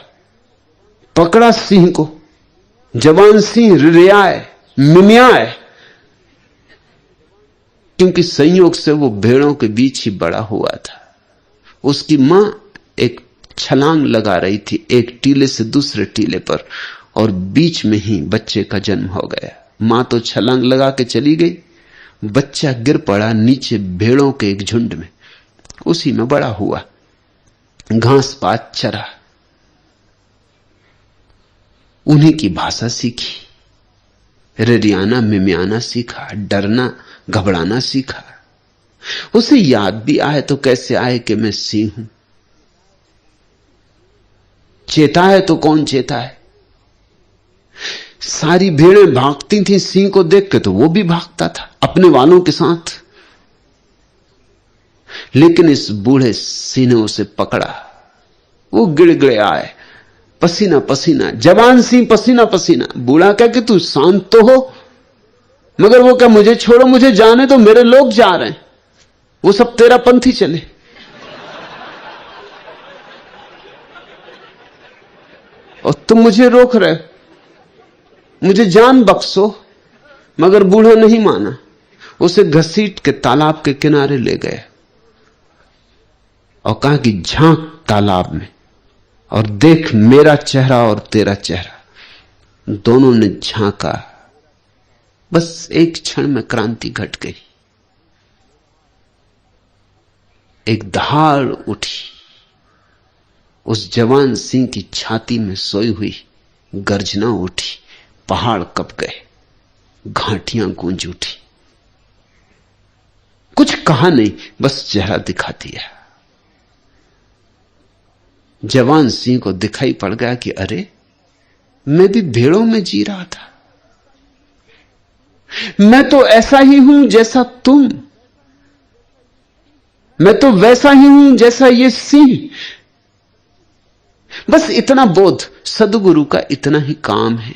पकड़ा सिंह को। जवान सिंह रियाए मिमियाए, क्योंकि संयोग से वो भेड़ों के बीच ही बड़ा हुआ था। उसकी मां एक छलांग लगा रही थी एक टीले से दूसरे टीले पर, और बीच में ही बच्चे का जन्म हो गया। मां तो छलांग लगा के चली गई, बच्चा गिर पड़ा नीचे भेड़ों के एक झुंड में, उसी में बड़ा हुआ, घास पात चरा, उन्हीं की भाषा सीखी, रिरियाना मिमियाना सीखा, डरना घबराना सीखा। उसे याद भी आए तो कैसे आए कि मैं सिंह हूं, चेता है तो कौन चेता है। सारी भेड़ें भागती थी सिंह को देख के, तो वो भी भागता था अपने वालों के साथ। लेकिन इस बूढ़े सिंह ने उसे पकड़ा, वो गिड़गिड़े आए, पसीना पसीना, जवान सिंह पसीना पसीना। बूढ़ा कह कि तू शांत तो हो, मगर वो क्या, मुझे छोड़ो, मुझे जाने तो, मेरे लोग जा रहे हैं, वो सब तेरा पंथी चले। और तुम मुझे रोक रहे हो, मुझे जान बख्शो। मगर बूढ़ा नहीं माना, उसे घसीट के तालाब के किनारे ले गए और कहा कि झांक तालाब में और देख मेरा चेहरा और तेरा चेहरा। दोनों ने झांका, बस एक क्षण में क्रांति घट गई। एक दहाड़ उठी, उस जवान सिंह की छाती में सोई हुई गर्जना उठी, पहाड़ कंप गए, घाटियां गूंज उठी। कुछ कहा नहीं, बस चेहरा दिखा दिया। जवान सिंह को दिखाई पड़ गया कि अरे, मैं भी भेड़ों में जी रहा था, मैं तो ऐसा ही हूं जैसा तुम, मैं तो वैसा ही हूं जैसा ये सिंह। बस इतना बोध, सदगुरु का इतना ही काम है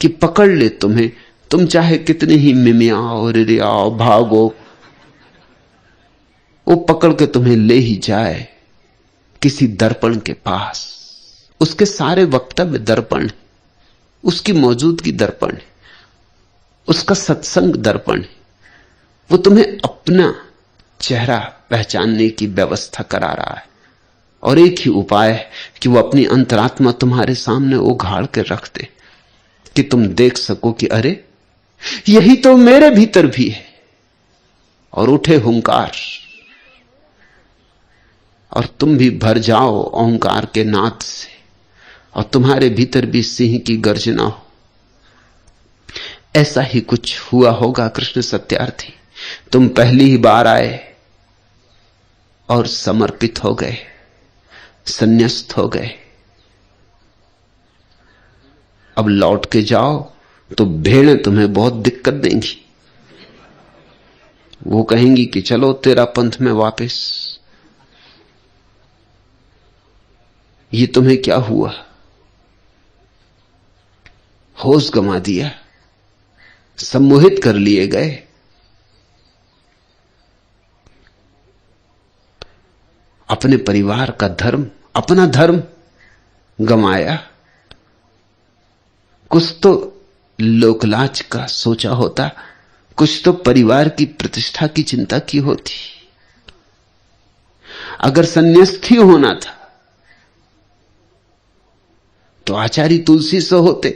कि पकड़ ले तुम्हें, तुम चाहे कितने ही मिमियाओ रिरियाओ भागो, वो पकड़ के तुम्हें ले ही जाए किसी दर्पण के पास। उसके सारे वक्तव्य दर्पण है, उसकी मौजूदगी दर्पण है, उसका सत्संग दर्पण है। वो तुम्हें अपना चेहरा पहचानने की व्यवस्था करा रहा है, और एक ही उपाय है कि वो अपनी अंतरात्मा तुम्हारे सामने उघाड़ के रख दे कि तुम देख सको कि अरे, यही तो मेरे भीतर भी है। और उठे हुंकार, और तुम भी भर जाओ ओंकार के नाद से, और तुम्हारे भीतर भी सिंह की गर्जना हो। ऐसा ही कुछ हुआ होगा कृष्ण सत्यार्थी। तुम पहली ही बार आए और समर्पित हो गए, संन्यास्त हो गए। अब लौट के जाओ तो भेड़ें तुम्हें बहुत दिक्कत देंगी, वो कहेंगी कि चलो तेरा पंथ में वापस। ये तुम्हें क्या हुआ? होश गंवा दिया, सम्मोहित कर लिए गए। अपने परिवार का धर्म, अपना धर्म गंवाया। कुछ तो लोकलाज का सोचा होता, कुछ तो परिवार की प्रतिष्ठा की चिंता की होती। अगर संन्यासी होना था तो आचार्य तुलसी से होते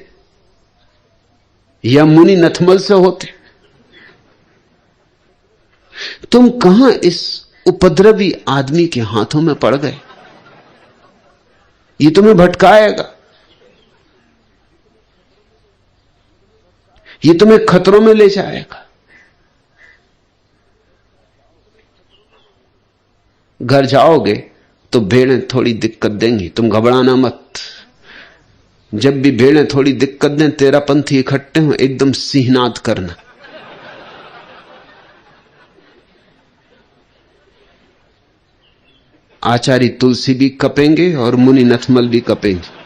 या मुनि नथमल से होते। तुम कहां इस उपद्रवी आदमी के हाथों में पड़ गए? ये तुम्हें भटकाएगा, ये तुम्हें खतरों में ले जाएगा। घर जाओगे तो भेड़ें थोड़ी दिक्कत देंगी, तुम घबराना मत। जब भी भेड़ें थोड़ी दिक्कत दें, तेरा पंथी इकट्ठे हो, एकदम सिंहनाद करना। आचार्य तुलसी भी कपेंगे और मुनि नथमल भी कपेंगे।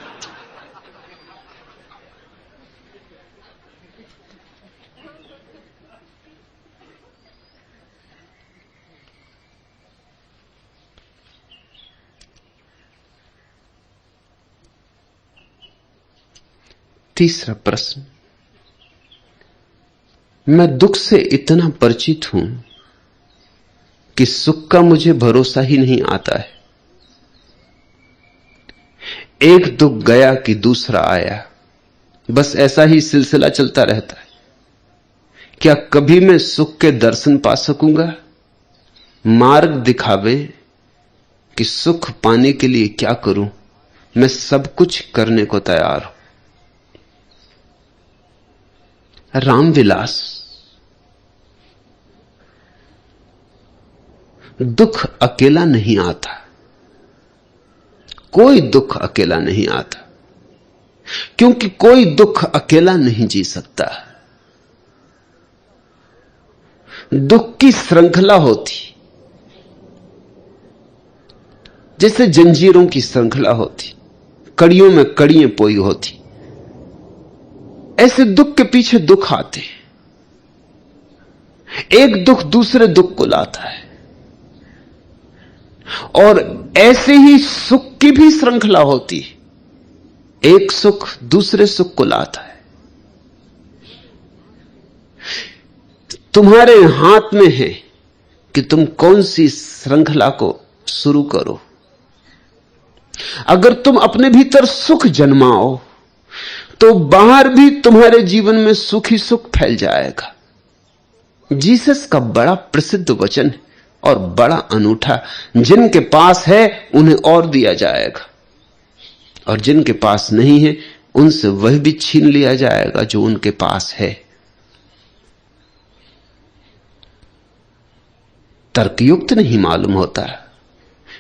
तीसरा प्रश्न, मैं दुख से इतना परिचित हूं कि सुख का मुझे भरोसा ही नहीं आता है। एक दुख गया कि दूसरा आया, बस ऐसा ही सिलसिला चलता रहता है। क्या कभी मैं सुख के दर्शन पा सकूंगा? मार्ग दिखावे कि सुख पाने के लिए क्या करूं। मैं सब कुछ करने को तैयार हूं। रामविलास, दुख अकेला नहीं आता, कोई दुख अकेला नहीं आता, क्योंकि कोई दुख अकेला नहीं जी सकता। दुख की श्रृंखला होती, जैसे जंजीरों की श्रृंखला होती, कड़ियों में कड़ियां पोई होती। ऐसे दुख के पीछे दुख आते, एक दुख दूसरे दुख को लाता है। और ऐसे ही सुख की भी श्रृंखला होती है, एक सुख दूसरे सुख को लाता है। तुम्हारे हाथ में है कि तुम कौन सी श्रृंखला को शुरू करो। अगर तुम अपने भीतर सुख जन्माओ तो बाहर भी तुम्हारे जीवन में सुख ही सुख फैल जाएगा। जीसस का बड़ा प्रसिद्ध वचन है और बड़ा अनूठा, जिनके पास है उन्हें और दिया जाएगा, और जिनके पास नहीं है उनसे वह भी छीन लिया जाएगा जो उनके पास है। तर्कयुक्त नहीं मालूम होता,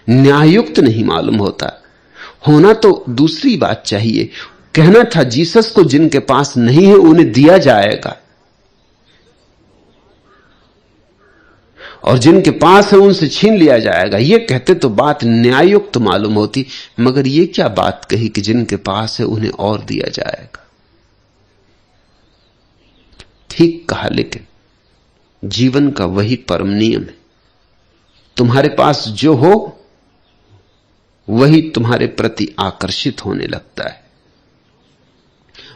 न्याययुक्त नहीं मालूम होता। होना तो दूसरी बात चाहिए। कहना था जीसस को जिनके पास नहीं है उन्हें दिया जाएगा, और जिनके पास है उनसे छीन लिया जाएगा। यह कहते तो बात न्याययुक्त मालूम होती, मगर यह क्या बात कही कि जिनके पास है उन्हें और दिया जाएगा। ठीक कहा, लेकिन जीवन का वही परम नियम है। तुम्हारे पास जो हो वही तुम्हारे प्रति आकर्षित होने लगता है।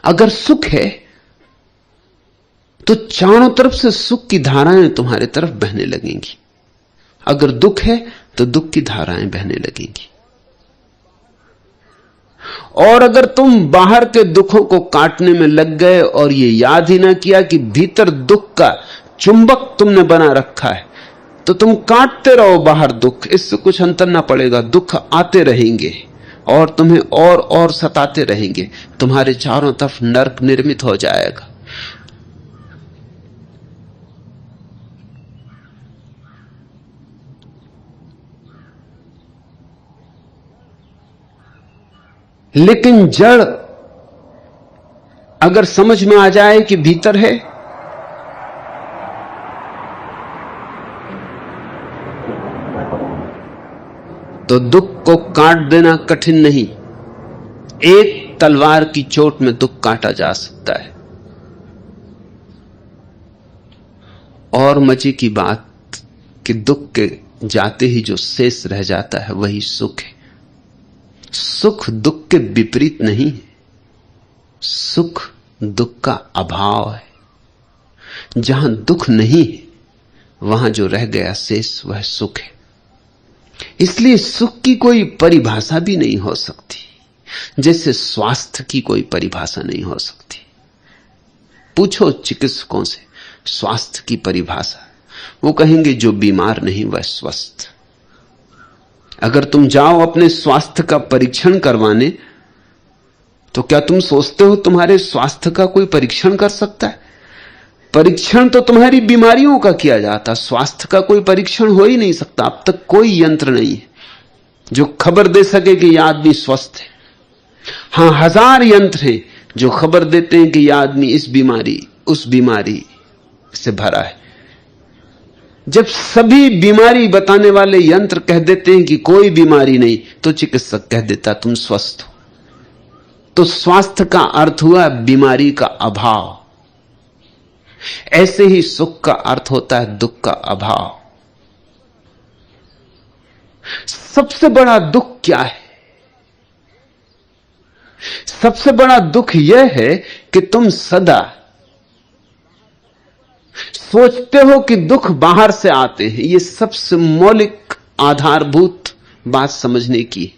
अगर सुख है तो चारों तरफ से सुख की धाराएं तुम्हारे तरफ बहने लगेंगी। अगर दुख है तो दुख की धाराएं बहने लगेंगी। और अगर तुम बाहर के दुखों को काटने में लग गए और ये याद ही ना किया कि भीतर दुख का चुंबक तुमने बना रखा है, तो तुम काटते रहो बाहर दुख, इससे कुछ अंतर ना पड़ेगा। दुख आते रहेंगे और तुम्हें और सताते रहेंगे। तुम्हारे चारों तरफ नरक निर्मित हो जाएगा। लेकिन जड़ अगर समझ में आ जाए कि भीतर है, तो दुख को काट देना कठिन नहीं। एक तलवार की चोट में दुख काटा जा सकता है। और मजे की बात कि दुख के जाते ही जो शेष रह जाता है वही सुख है। सुख दुख के विपरीत नहीं है। सुख दुख का अभाव है। जहां दुख नहीं है वहां जो रह गया शेष वह सुख है। इसलिए सुख की कोई परिभाषा भी नहीं हो सकती, जैसे स्वास्थ्य की कोई परिभाषा नहीं हो सकती। पूछो चिकित्सकों से स्वास्थ्य की परिभाषा, वो कहेंगे जो बीमार नहीं वह स्वस्थ। अगर तुम जाओ अपने स्वास्थ्य का परीक्षण करवाने, तो क्या तुम सोचते हो तुम्हारे स्वास्थ्य का कोई परीक्षण कर सकता है? परीक्षण तो तुम्हारी बीमारियों का किया जाता, स्वास्थ्य का कोई परीक्षण हो ही नहीं सकता। अब तक कोई यंत्र नहीं है जो खबर दे सके कि यह आदमी स्वस्थ है। हां, 1000 यंत्र हैं जो खबर देते हैं कि यह आदमी इस बीमारी उस बीमारी से भरा है। जब सभी बीमारी बताने वाले यंत्र कह देते हैं कि कोई बीमारी नहीं, तो चिकित्सक कह देता तुम स्वस्थ हो। तो स्वास्थ्य का अर्थ हुआ बीमारी का अभाव। ऐसे ही सुख का अर्थ होता है दुख का अभाव। सबसे बड़ा दुख क्या है? सबसे बड़ा दुख यह है कि तुम सदा सोचते हो कि दुख बाहर से आते हैं। यह सबसे मौलिक आधारभूत बात समझने की।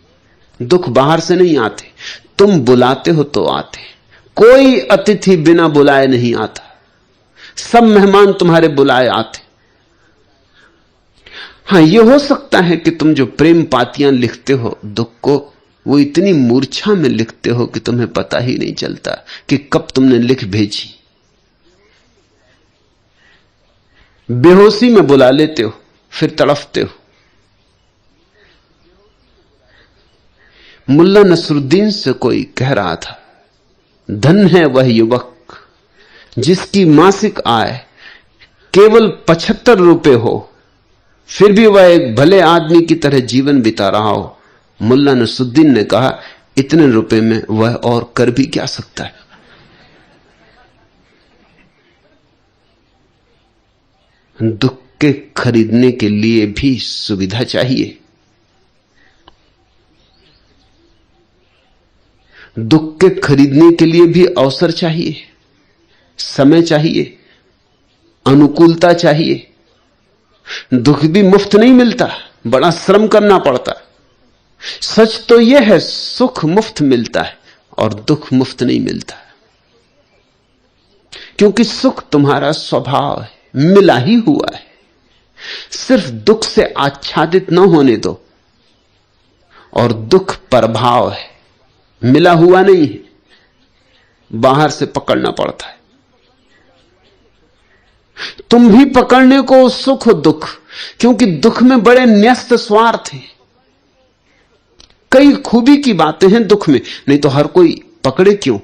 दुख बाहर से नहीं आते, तुम बुलाते हो तो आते। कोई अतिथि बिना बुलाए नहीं आता, सब मेहमान तुम्हारे बुलाए आते। हां, यह हो सकता है कि तुम जो प्रेम पातियां लिखते हो दुख को, वो इतनी मूर्छा में लिखते हो कि तुम्हें पता ही नहीं चलता कि कब तुमने लिख भेजी। बेहोशी में बुला लेते हो, फिर तड़फते हो। मुल्ला नसरुद्दीन से कोई कह रहा था, धन है वह युवक जिसकी मासिक आय केवल 75 रुपए हो, फिर भी वह एक भले आदमी की तरह जीवन बिता रहा हो। मुल्ला नसरुद्दीन ने कहा, इतने रुपए में वह और कर भी क्या सकता है? दुख के खरीदने के लिए भी सुविधा चाहिए, दुख के खरीदने के लिए भी अवसर चाहिए, समय चाहिए, अनुकूलता चाहिए। दुख भी मुफ्त नहीं मिलता, बड़ा श्रम करना पड़ता। सच तो यह है सुख मुफ्त मिलता है और दुख मुफ्त नहीं मिलता, क्योंकि सुख तुम्हारा स्वभाव है, मिला ही हुआ है। सिर्फ दुख से आच्छादित न होने दो। और दुख प्रभाव है, मिला हुआ नहीं है, बाहर से पकड़ना पड़ता है। तुम भी पकड़ने को सुख हो दुख, क्योंकि दुख में बड़े न्यस्त स्वार्थ हैं। कई खूबी की बातें हैं दुख में, नहीं तो हर कोई पकड़े क्यों?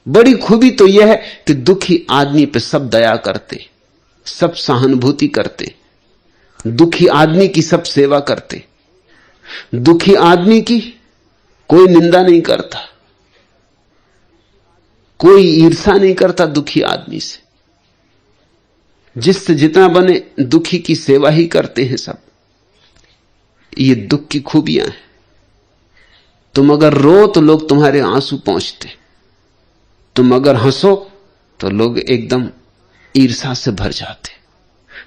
बड़ी खूबी तो यह है कि दुखी आदमी पे सब दया करते, सब सहानुभूति करते, दुखी आदमी की सब सेवा करते, दुखी आदमी की कोई निंदा नहीं करता, कोई ईर्षा नहीं करता दुखी आदमी से। जिससे जितना बने दुखी की सेवा ही करते हैं सब। ये दुख की खूबियां हैं। तुम अगर रो तो लोग तुम्हारे आंसू पहुंचते, तुम अगर हंसो तो लोग एकदम ईर्षा से भर जाते।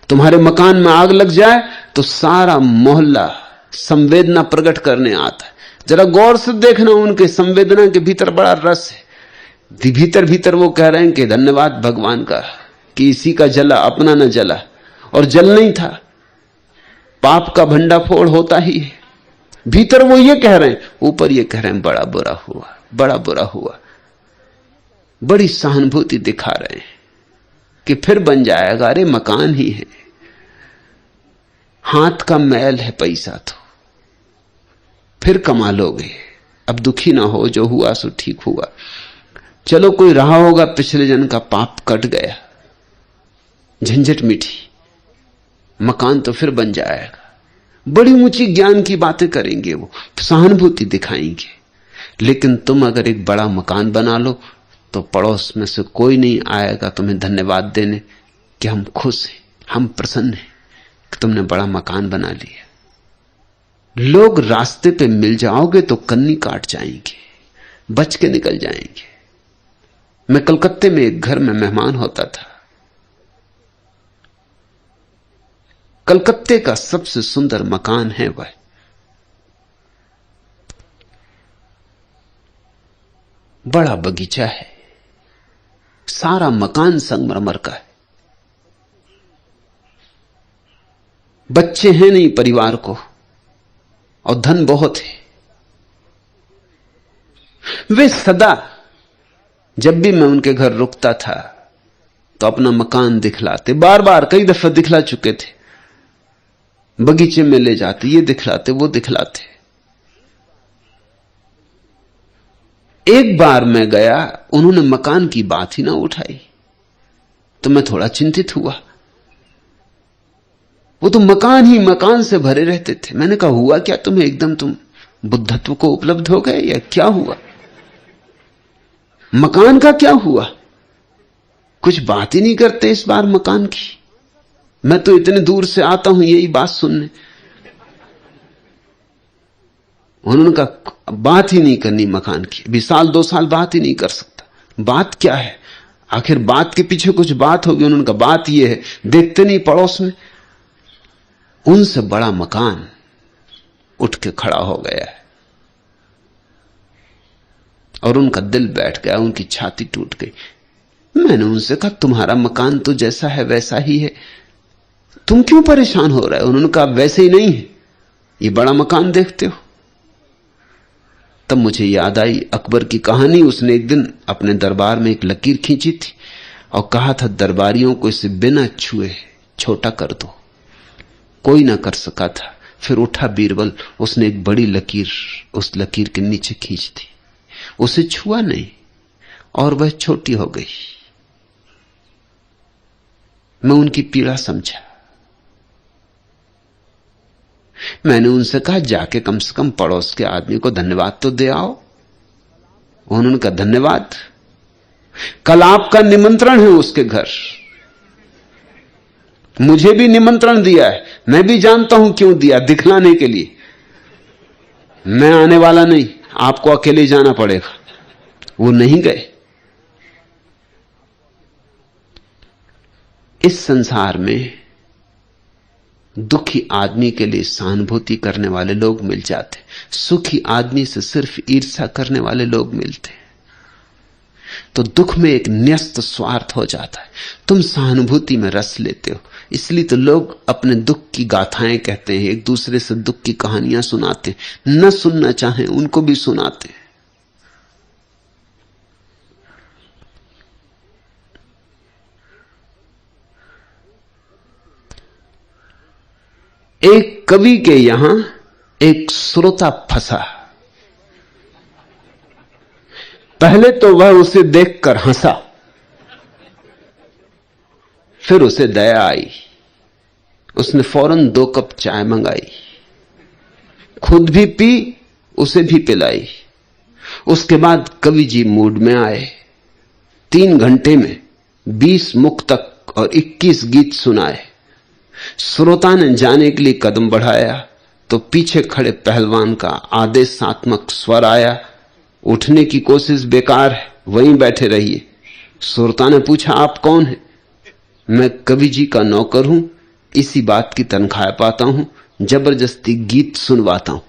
तुम्हारे मकान में आग लग जाए तो सारा मोहल्ला संवेदना प्रकट करने आता है। जरा गौर से देखना, उनके संवेदना के भीतर बड़ा रस है। भीतर भीतर वो कह रहे हैं कि धन्यवाद भगवान का कि इसी का जला अपना न जला, और जल नहीं था, पाप का भंडाफोड़ होता ही है। भीतर वो ये कह रहे हैं, ऊपर ये कह रहे हैं बड़ा बुरा हुआ, बड़ा बुरा हुआ। बड़ी सहानुभूति दिखा रहे हैं कि फिर बन जाएगा। अरे मकान ही है, हाथ का मैल है पैसा, तो फिर कमा लोगे। अब दुखी ना हो, जो हुआ सो ठीक हुआ। चलो कोई रहा होगा पिछले जन्म का पाप कट गया, झंझट मिटी, मकान तो फिर बन जाएगा। बड़ी ऊंची ज्ञान की बातें करेंगे, वो सहानुभूति दिखाएंगे। लेकिन तुम अगर एक बड़ा मकान बना लो तो पड़ोस में से कोई नहीं आएगा तुम्हें धन्यवाद देने कि हम खुश हैं, हम प्रसन्न हैं कि तुमने बड़ा मकान बना लिया। लोग रास्ते पे मिल जाओगे तो कन्नी काट जाएंगे, बच के निकल जाएंगे। मैं कलकत्ते में एक घर में मेहमान होता था। कलकत्ते का सबसे सुंदर मकान है वह। बड़ा बगीचा है, सारा मकान संगमरमर का है। बच्चे हैं नहीं परिवार को, और धन बहुत है। वे सदा जब भी मैं उनके घर रुकता था तो अपना मकान दिखलाते, बार बार कई दफा दिखला चुके थे। बगीचे में ले जाते, ये दिखलाते वो दिखलाते। एक बार मैं गया, उन्होंने मकान की बात ही ना उठाई तो मैं थोड़ा चिंतित हुआ। वो तो मकान ही मकान से भरे रहते थे। मैंने कहा हुआ क्या तुम्हें, एकदम तुम बुद्धत्व को उपलब्ध हो गए या क्या हुआ? मकान का क्या हुआ? कुछ बात ही नहीं करते इस बार मकान की। मैं तो इतने दूर से आता हूं यही बात सुनने। उन्होंने कहा बात ही नहीं करनी मकान की, अभी साल 2 साल बात ही नहीं कर सकता। बात क्या है? आखिर बात के पीछे कुछ बात होगी। उन्होंने कहा बात यह है, देखते नहीं पड़ोस में उनसे बड़ा मकान उठ के खड़ा हो गया है। और उनका दिल बैठ गया, उनकी छाती टूट गई। मैंने उनसे कहा तुम्हारा मकान तो जैसा है वैसा ही है, तुम क्यों परेशान हो रहे हो? उन्होंने कहा वैसे ही नहीं है, ये बड़ा मकान देखते हो। तब मुझे याद आई अकबर की कहानी। उसने एक दिन अपने दरबार में एक लकीर खींची थी और कहा था दरबारियों को इसे बिना छुए छोटा कर दो। कोई ना कर सका था। फिर उठा बीरबल, उसने एक बड़ी लकीर उस लकीर के नीचे खींच दी। उसे छुआ नहीं और वह छोटी हो गई। मैं उनकी पीड़ा समझा। मैंने उनसे कहा जाके कम से कम पड़ोस के आदमी को धन्यवाद तो दे आओ। उन्होंने कहा धन्यवाद? कल आपका निमंत्रण है उसके घर। मुझे भी निमंत्रण दिया है, मैं भी जानता हूं क्यों दिया, दिखलाने के लिए। मैं आने वाला नहीं, आपको अकेले जाना पड़ेगा। वो नहीं गए। इस संसार में दुखी आदमी के लिए सहानुभूति करने वाले लोग मिल जाते, सुखी आदमी से सिर्फ ईर्ष्या करने वाले लोग मिलते। तो दुख में एक न्यस्त स्वार्थ हो जाता है। तुम सहानुभूति में रस लेते हो, इसलिए तो लोग अपने दुख की गाथाएं कहते हैं, एक दूसरे से दुख की कहानियां सुनाते हैं। न सुनना चाहें उनको भी सुनाते हैं। एक कवि के यहां एक श्रोता फंसा। पहले तो वह उसे देखकर हंसा, फिर उसे दया आई। उसने फौरन 2 कप चाय मंगाई, खुद भी पी, उसे भी पिलाई। उसके बाद कवि जी मूड में आए। 3 घंटे में 20 मुक्तक और 21 गीत सुनाए। श्रोता ने जाने के लिए कदम बढ़ाया तो पीछे खड़े पहलवान का आदेशात्मक स्वर आया, उठने की कोशिश बेकार है, वहीं बैठे रहिए। श्रोता ने पूछा आप कौन हैं? मैं कवि जी का नौकर हूं, इसी बात की तनख्वाह पाता हूं, जबरदस्ती गीत सुनवाता हूं।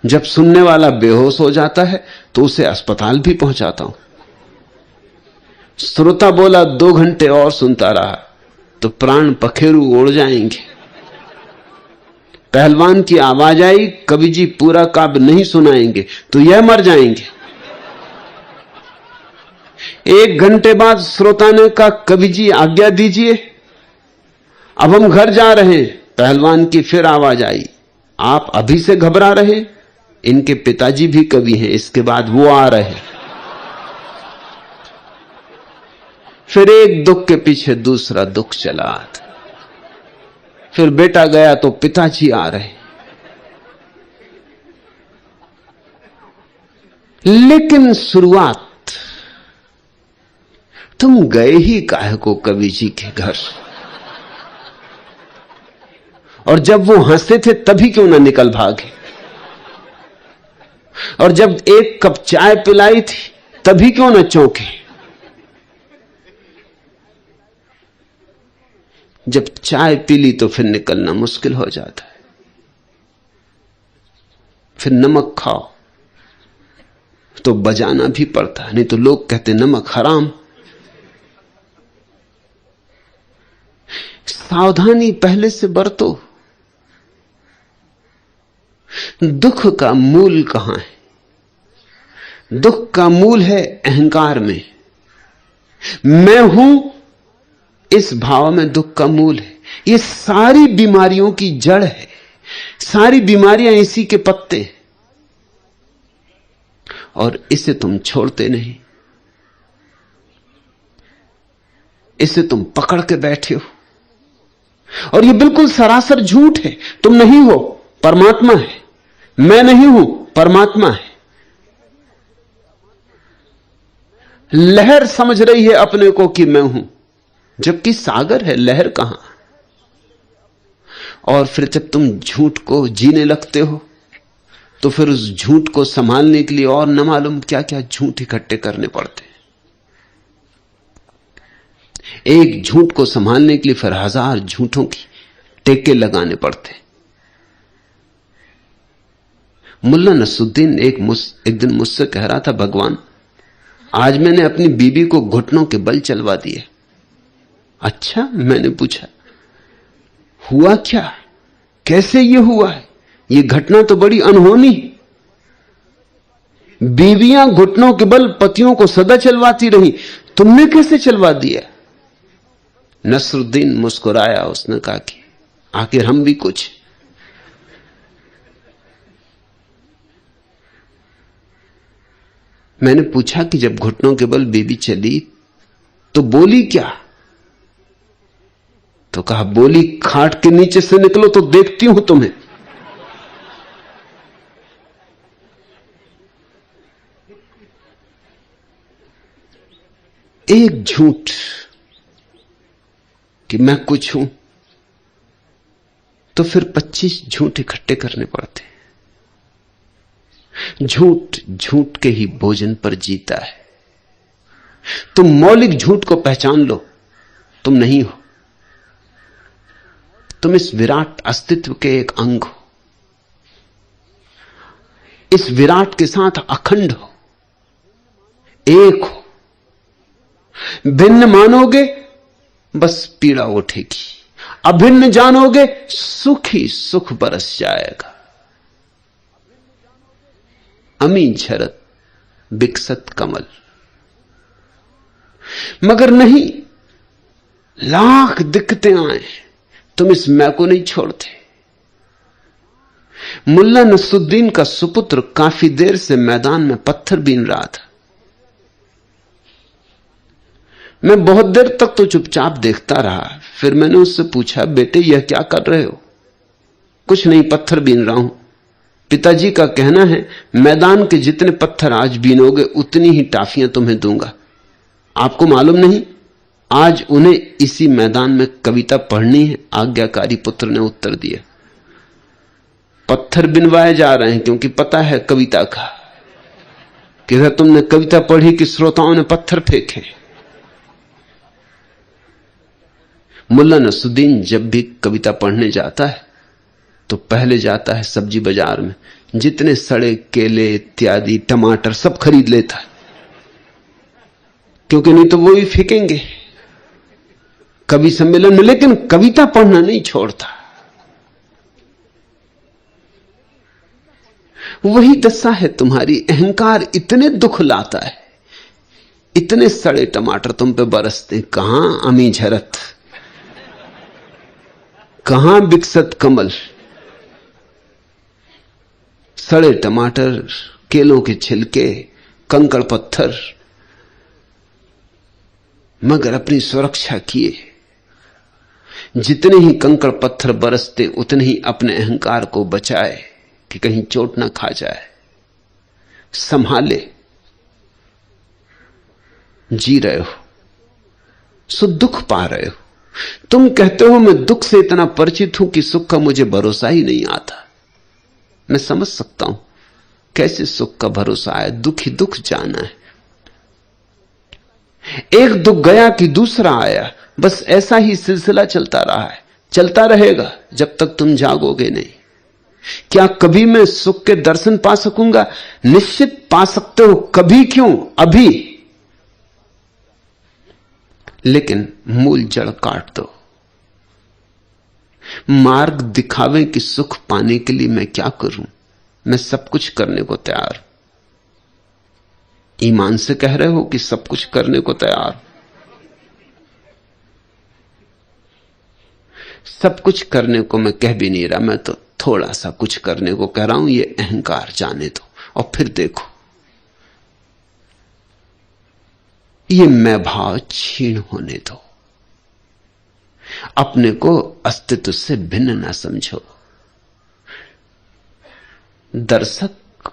जब सुनने वाला बेहोश हो जाता है तो उसे अस्पताल भी पहुंचाता हूं। श्रोता बोला 2 घंटे और सुनता रहा तो प्राण पखेरु उड़ जाएंगे। पहलवान की आवाज आई, कवि जी पूरा काव्य नहीं सुनाएंगे तो यह मर जाएंगे। 1 घंटे बाद श्रोता ने कहा कवि जी आज्ञा दीजिए, अब हम घर जा रहे हैं। पहलवान की फिर आवाज आई, आप अभी से घबरा रहे, इनके पिताजी भी कवि हैं, इसके बाद वो आ रहे हैं। फिर एक दुख के पीछे दूसरा दुख चला आता। फिर बेटा गया तो पिताजी आ रहे। लेकिन शुरुआत, तुम गए ही काहे को कवि जी के घर, और जब वो हंसते थे तभी क्यों ना निकल भागे, और जब एक कप चाय पिलाई थी तभी क्यों ना चौंके। जब चाय पी ली तो फिर निकलना मुश्किल हो जाता है। फिर नमक खाओ तो बजाना भी पड़ता है, नहीं तो लोग कहते नमक हराम। सावधानी पहले से बरतो। दुख का मूल कहां है? दुख का मूल है अहंकार में। मैं हूं, इस भाव में दुख का मूल है। ये सारी बीमारियों की जड़ है, सारी बीमारियां इसी के पत्ते हैं, और इसे तुम छोड़ते नहीं, इसे तुम पकड़ के बैठे हो। और ये बिल्कुल सरासर झूठ है। तुम नहीं हो, परमात्मा है। मैं नहीं हूं, परमात्मा है। लहर समझ रही है अपने को कि मैं हूं, जबकि सागर है, लहर कहां। और फिर जब तुम झूठ को जीने लगते हो तो फिर उस झूठ को संभालने के लिए और न मालूम क्या क्या झूठ इकट्ठे करने पड़ते हैं। एक झूठ को संभालने के लिए फिर 1000 झूठों की टेके लगाने पड़ते। मुल्ला नसरुद्दीन एक दिन मुझसे कह रहा था, भगवान आज मैंने अपनी बीबी को घुटनों के बल चलवा दिए। अच्छा, मैंने पूछा हुआ क्या, कैसे ये हुआ है? ये घटना तो बड़ी अनहोनी। बीवियां घुटनों के बल पतियों को सदा चलवाती रही, तुमने कैसे चलवा दिया? नसरुद्दीन मुस्कुराया, उसने कहा कि आखिर हम भी कुछ। मैंने पूछा कि जब घुटनों के बल बीबी चली तो बोली क्या? तो कहा बोली खाट के नीचे से निकलो तो देखती हूं तुम्हें। एक झूठ कि मैं कुछ हूं तो फिर 25 झूठ इकट्ठे करने पड़ते। झूठ झूठ के ही भोजन पर जीता है। तुम मौलिक झूठ को पहचान लो, तुम नहीं हो, तुम इस विराट अस्तित्व के एक अंग हो, इस विराट के साथ अखंड हो, एक हो। भिन्न मानोगे बस पीड़ा उठेगी, अभिन्न जानोगे सुख ही सुख बरस जाएगा। अमी झरत बिकसत कमल। मगर नहीं, लाख दिक्कतें आए, तुम इस मैं को नहीं छोड़ते। मुल्ला नसरुद्दीन का सुपुत्र काफी देर से मैदान में पत्थर बीन रहा था। मैं बहुत देर तक तो चुपचाप देखता रहा। फिर मैंने उससे पूछा, बेटे यह क्या कर रहे हो? कुछ नहीं, पत्थर बीन रहा हूं। पिताजी का कहना है मैदान के जितने पत्थर आज बीनोगे उतनी ही टाफियां तुम्हें दूंगा। आपको मालूम नहीं, आज उन्हें इसी मैदान में कविता पढ़नी है। आज्ञाकारी पुत्र ने उत्तर दिया। पत्थर बिनवाए जा रहे हैं क्योंकि पता है कविता का कि अगर तुमने कविता पढ़ी कि श्रोताओं ने पत्थर फेंके। मुल्ला नसरुद्दीन जब भी कविता पढ़ने जाता है तो पहले जाता है सब्जी बाजार में, जितने सड़े केले इत्यादि टमाटर सब खरीद लेता है, क्योंकि नहीं तो वो ही फेंकेंगे कवि सम्मेलन में। लेकिन कविता पढ़ना नहीं छोड़ता। वही दशा है तुम्हारी। अहंकार इतने दुख लाता है, इतने सड़े टमाटर तुम पे बरसते। कहां अमी झरत, कहां बिकसत कमल। सड़े टमाटर, केलों के छिलके, कंकड़ पत्थर, मगर अपनी सुरक्षा किए। जितने ही कंकड़ पत्थर बरसते उतने ही अपने अहंकार को बचाए कि कहीं चोट ना खा जाए, संभाले। जी रहे हो सो दुख पा रहे हो। तुम कहते हो मैं दुख से इतना परिचित हूं कि सुख का मुझे भरोसा ही नहीं आता। मैं समझ सकता हूं कैसे सुख का भरोसा आया, दुख ही दुख जाना है। एक दुख गया कि दूसरा आया, बस ऐसा ही सिलसिला चलता रहा है, चलता रहेगा जब तक तुम जागोगे नहीं। क्या कभी मैं सुख के दर्शन पा सकूंगा? निश्चित पा सकते हो, कभी क्यों, अभी। लेकिन मूल जड़ काट दो। मार्ग दिखावे कि सुख पाने के लिए मैं क्या करूं। मैं सब कुछ करने को तैयार हूं। ईमान से कह रहे हो कि सब कुछ करने को तैयार? सब कुछ करने को मैं कह भी नहीं रहा, मैं तो थोड़ा सा कुछ करने को कह रहा हूं। ये अहंकार जाने दो और फिर देखो ये मैं भाव छीण होने दो। अपने को अस्तित्व से भिन्न ना समझो। दर्शक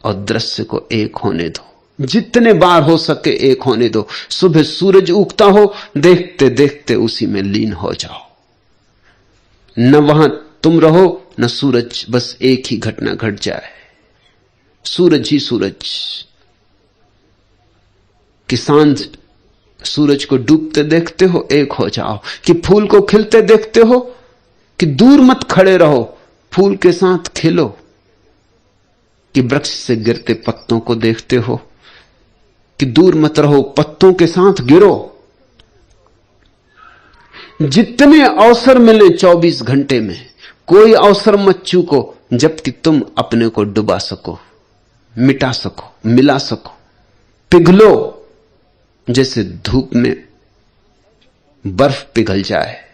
और दृश्य को एक होने दो, जितने बार हो सके एक होने दो। सुबह सूरज उगता हो, देखते देखते उसी में लीन हो जाओ। न वहां तुम रहो न सूरज, बस एक ही घटना घट जाए, सूरज ही सूरज। कि सांझ सूरज को डूबते देखते हो, एक हो जाओ। कि फूल को खिलते देखते हो, कि दूर मत खड़े रहो, फूल के साथ खेलो। कि वृक्ष से गिरते पत्तों को देखते हो, कि दूर मत रहो, पत्तों के साथ गिरो। जितने अवसर मिले 24 घंटे में, कोई अवसर मत चूको जबकि तुम अपने को डुबा सको, मिटा सको, मिला सको, पिघलो। जैसे धूप में बर्फ पिघल जाए,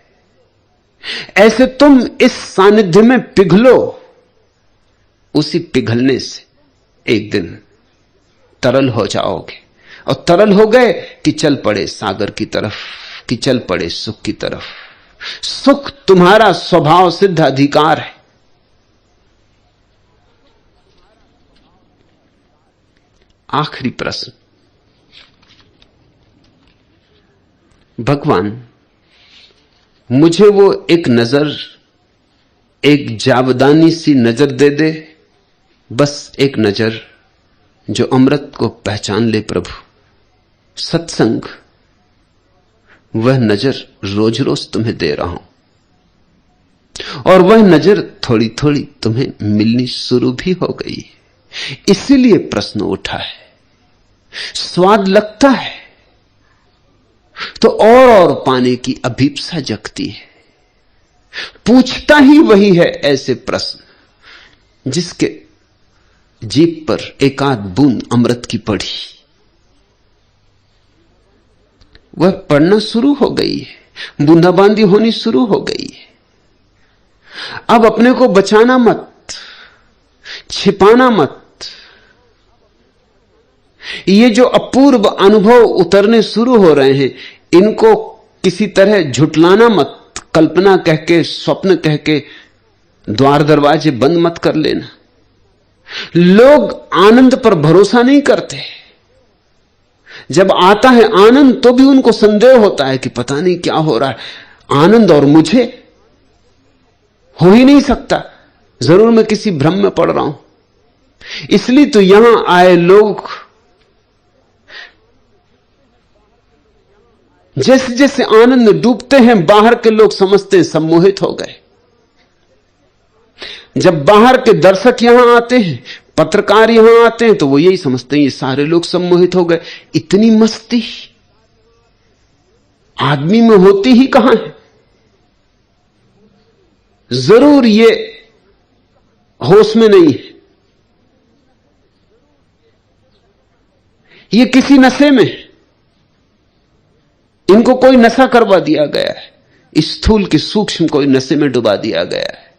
ऐसे तुम इस सानिध्य में पिघलो। उसी पिघलने से एक दिन तरल हो जाओगे, और तरल हो गए कि चल पड़े सागर की तरफ, कि चल पड़े सुख की तरफ। सुख तुम्हारा स्वभाव सिद्ध अधिकार है। आखिरी प्रश्न, भगवान मुझे वो एक नजर, एक जावदानी सी नजर दे दे, बस एक नजर जो अमृत को पहचान ले प्रभु। सत्संग वह नजर रोज रोज तुम्हें दे रहा हूं, और वह नजर थोड़ी थोड़ी तुम्हें मिलनी शुरू भी हो गई। इसीलिए प्रश्न उठा है। स्वाद लगता है तो और पाने की अभीप्सा जगती है। पूछता ही वही है ऐसे प्रश्न जिसके जीभ पर एकाध बूंद अमृत की पड़ी। वह पड़ना शुरू हो गई है, बूंदाबांदी होनी शुरू हो गई है। अब अपने को बचाना मत, छिपाना मत। ये जो अपूर्व अनुभव उतरने शुरू हो रहे हैं, इनको किसी तरह झुटलाना मत। कल्पना कह के, स्वप्न कह के द्वार दरवाजे बंद मत कर लेना। लोग आनंद पर भरोसा नहीं करते। जब आता है आनंद तो भी उनको संदेह होता है कि पता नहीं क्या हो रहा है। आनंद और मुझे हो ही नहीं सकता, जरूर मैं किसी भ्रम में पड़ रहा हूं। इसलिए तो यहां आए लोग जैसे जैसे आनंद में डूबते हैं, बाहर के लोग समझते हैं सम्मोहित हो गए। जब बाहर के दर्शक यहां आते हैं, पत्रकार यहां आते हैं, तो वो यही समझते हैं ये सारे लोग सम्मोहित हो गए। इतनी मस्ती आदमी में होती ही कहां है। जरूर ये होश में नहीं है, ये किसी नशे में है। इनको कोई नशा करवा दिया गया है, स्थूल के सूक्ष्म कोई नशे में डुबा दिया गया है।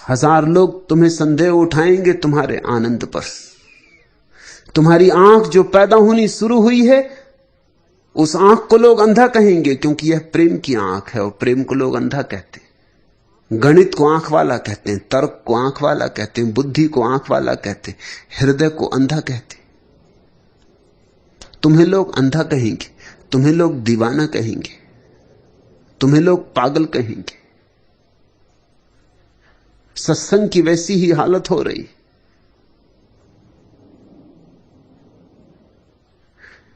1000 लोग तुम्हें संदेह उठाएंगे तुम्हारे आनंद पर। तुम्हारी आंख जो पैदा होनी शुरू हुई है, उस आंख को लोग अंधा कहेंगे, क्योंकि यह प्रेम की आंख है, और प्रेम को लोग अंधा कहते हैं। गणित को आंख वाला कहते हैं, तर्क को आंख वाला कहते हैं, बुद्धि को आंख वाला कहते हैं, हृदय को अंधा कहते हैं। तुम्हें लोग अंधा कहेंगे, तुम्हें लोग दीवाना कहेंगे, तुम्हें लोग पागल कहेंगे। सत्संग की वैसी ही हालत हो रही।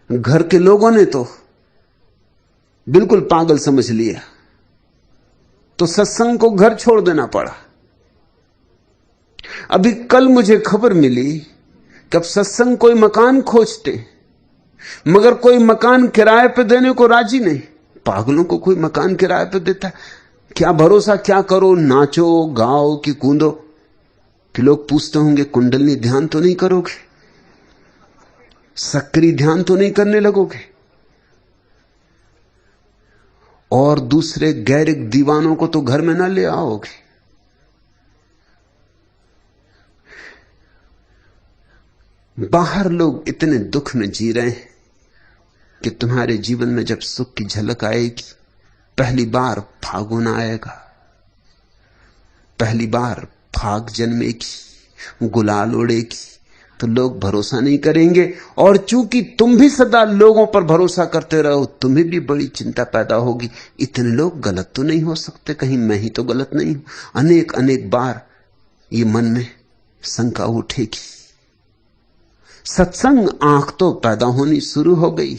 घर के लोगों ने तो बिल्कुल पागल समझ लिया, तो सत्संग को घर छोड़ देना पड़ा। अभी कल मुझे खबर मिली कि अब सत्संग कोई मकान खोजते, मगर कोई मकान किराए पे देने को राजी नहीं। पागलों को कोई मकान किराए पे देता, क्या भरोसा, क्या करो, नाचो गाओ कि कूदो? कि लोग पूछते होंगे कुंडली ध्यान तो नहीं करोगे, सक्रिय ध्यान तो नहीं करने लगोगे? और दूसरे गैरिक दीवानों को तो घर में ना ले आओगे। बाहर लोग इतने दुख में जी रहे हैं कि तुम्हारे जीवन में जब सुख की झलक आएगी, पहली बार फागुन आएगा, पहली बार फाग जन्मेगी, गुलाल उड़ेगी, तो लोग भरोसा नहीं करेंगे। और चूंकि तुम भी सदा लोगों पर भरोसा करते रहो, तुम्हें भी बड़ी चिंता पैदा होगी, इतने लोग गलत तो नहीं हो सकते, कहीं मैं ही तो गलत नहीं हूं। अनेक अनेक बार ये मन में शंका उठेगी। सत्संग आंख तो पैदा होनी शुरू हो गई।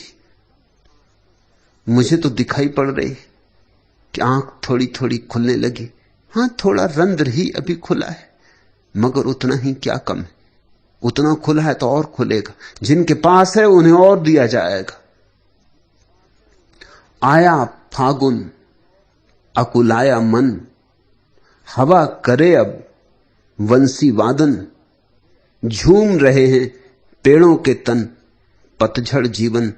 मुझे तो दिखाई पड़ रही कि आंख थोड़ी थोड़ी खुलने लगी। हां, थोड़ा रंध्र ही अभी खुला है, मगर उतना ही क्या कम है। उतना खुला है तो और खुलेगा, जिनके पास है उन्हें और दिया जाएगा। आया फागुन अकुलाया मन, हवा करे अब वंशी वादन, झूम रहे हैं पेड़ों के तन, पतझड़ जीवन।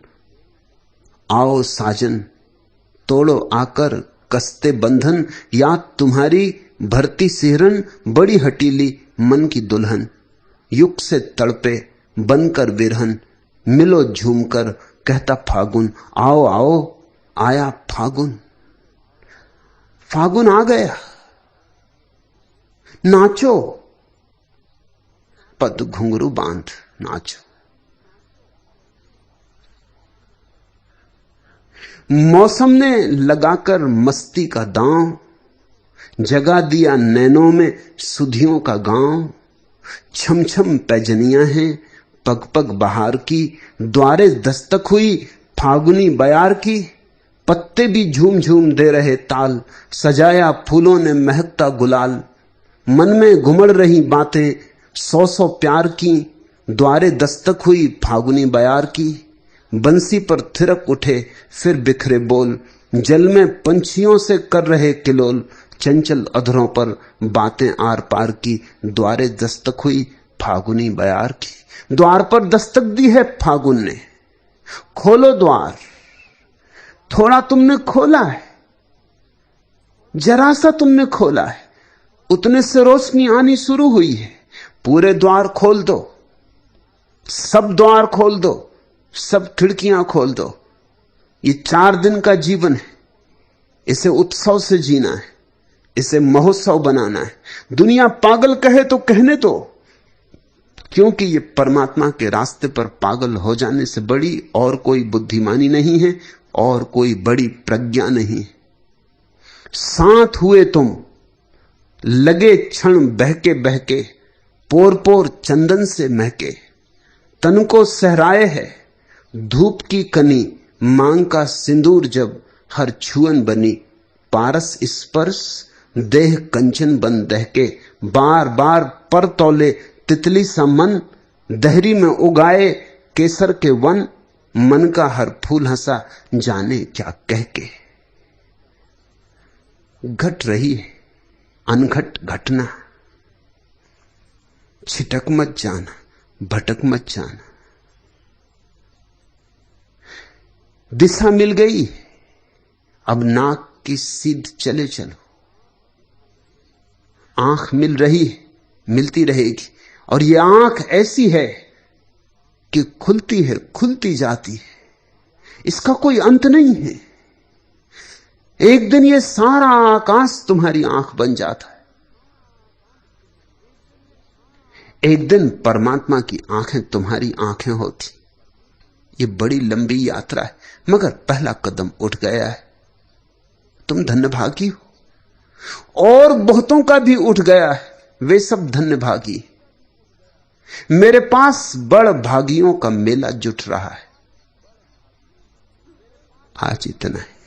आओ साजन तोड़ो आकर कसते बंधन, याद तुम्हारी भरती सिहरन, बड़ी हटीली मन की दुल्हन। युग से तड़पे बनकर विरहन, मिलो झूमकर कहता फागुन। आओ आओ आया फागुन, फागुन आ गया, नाचो, पद घुंघरू बांध नाचो। मौसम ने लगाकर मस्ती का दांव, जगा दिया नैनों में सुधियों का गांव। छम छम पैजनियां हैं पग पग बहार की, द्वारे दस्तक हुई फागुनी बयार की। पत्ते भी झूम झूम दे रहे ताल, सजाया फूलों ने महकता गुलाल। मन में घुमड़ रही बातें सौ सौ प्यार की, द्वारे दस्तक हुई फागुनी बयार की। बंसी पर थिरक उठे फिर बिखरे बोल, जल में पंछियों से कर रहे किलोल। चंचल अधरों पर बातें आर पार की, द्वारे दस्तक हुई फागुनी बयार की। द्वार पर दस्तक दी है फागुन ने, खोलो द्वार। थोड़ा तुमने खोला है, जरा सा तुमने खोला है, उतने से रोशनी आनी शुरू हुई है। पूरे द्वार खोल दो, सब द्वार खोल दो, सब खिड़कियां खोल दो। ये 4 दिन का जीवन है, इसे उत्सव से जीना है, इसे महोत्सव बनाना है। दुनिया पागल कहे तो कहने दो, क्योंकि ये परमात्मा के रास्ते पर पागल हो जाने से बड़ी और कोई बुद्धिमानी नहीं है, और कोई बड़ी प्रज्ञा नहीं। साथ हुए तुम, लगे क्षण बहके बहके, पोर पोर चंदन से महके। तन को सहराए है धूप की कनी, मांग का सिंदूर जब हर छुअन बनी। पारस स्पर्श देह कंचन बन दहके, बार बार पर तौले तितली सा मन। दहरी में उगाए केसर के वन, मन का हर फूल हंसा जाने क्या कह के। घट रही है अनघट घटना, छिटक मत जाना, भटक मत जाना। दिशा मिल गई, अब नाक की सीध चले चलो। आंख मिल रही है, मिलती रहेगी, और ये आंख ऐसी है कि खुलती है, खुलती जाती है, इसका कोई अंत नहीं है। एक दिन ये सारा आकाश तुम्हारी आंख बन जाता है। एक दिन परमात्मा की आंखें तुम्हारी आंखें होती। ये बड़ी लंबी यात्रा है, मगर पहला कदम उठ गया है। तुम धन्यभागी हो, और बहुतों का भी उठ गया है, वे सब धन्यभागी। मेरे पास बड़ भागियों का मेला जुट रहा है। आज इतना है।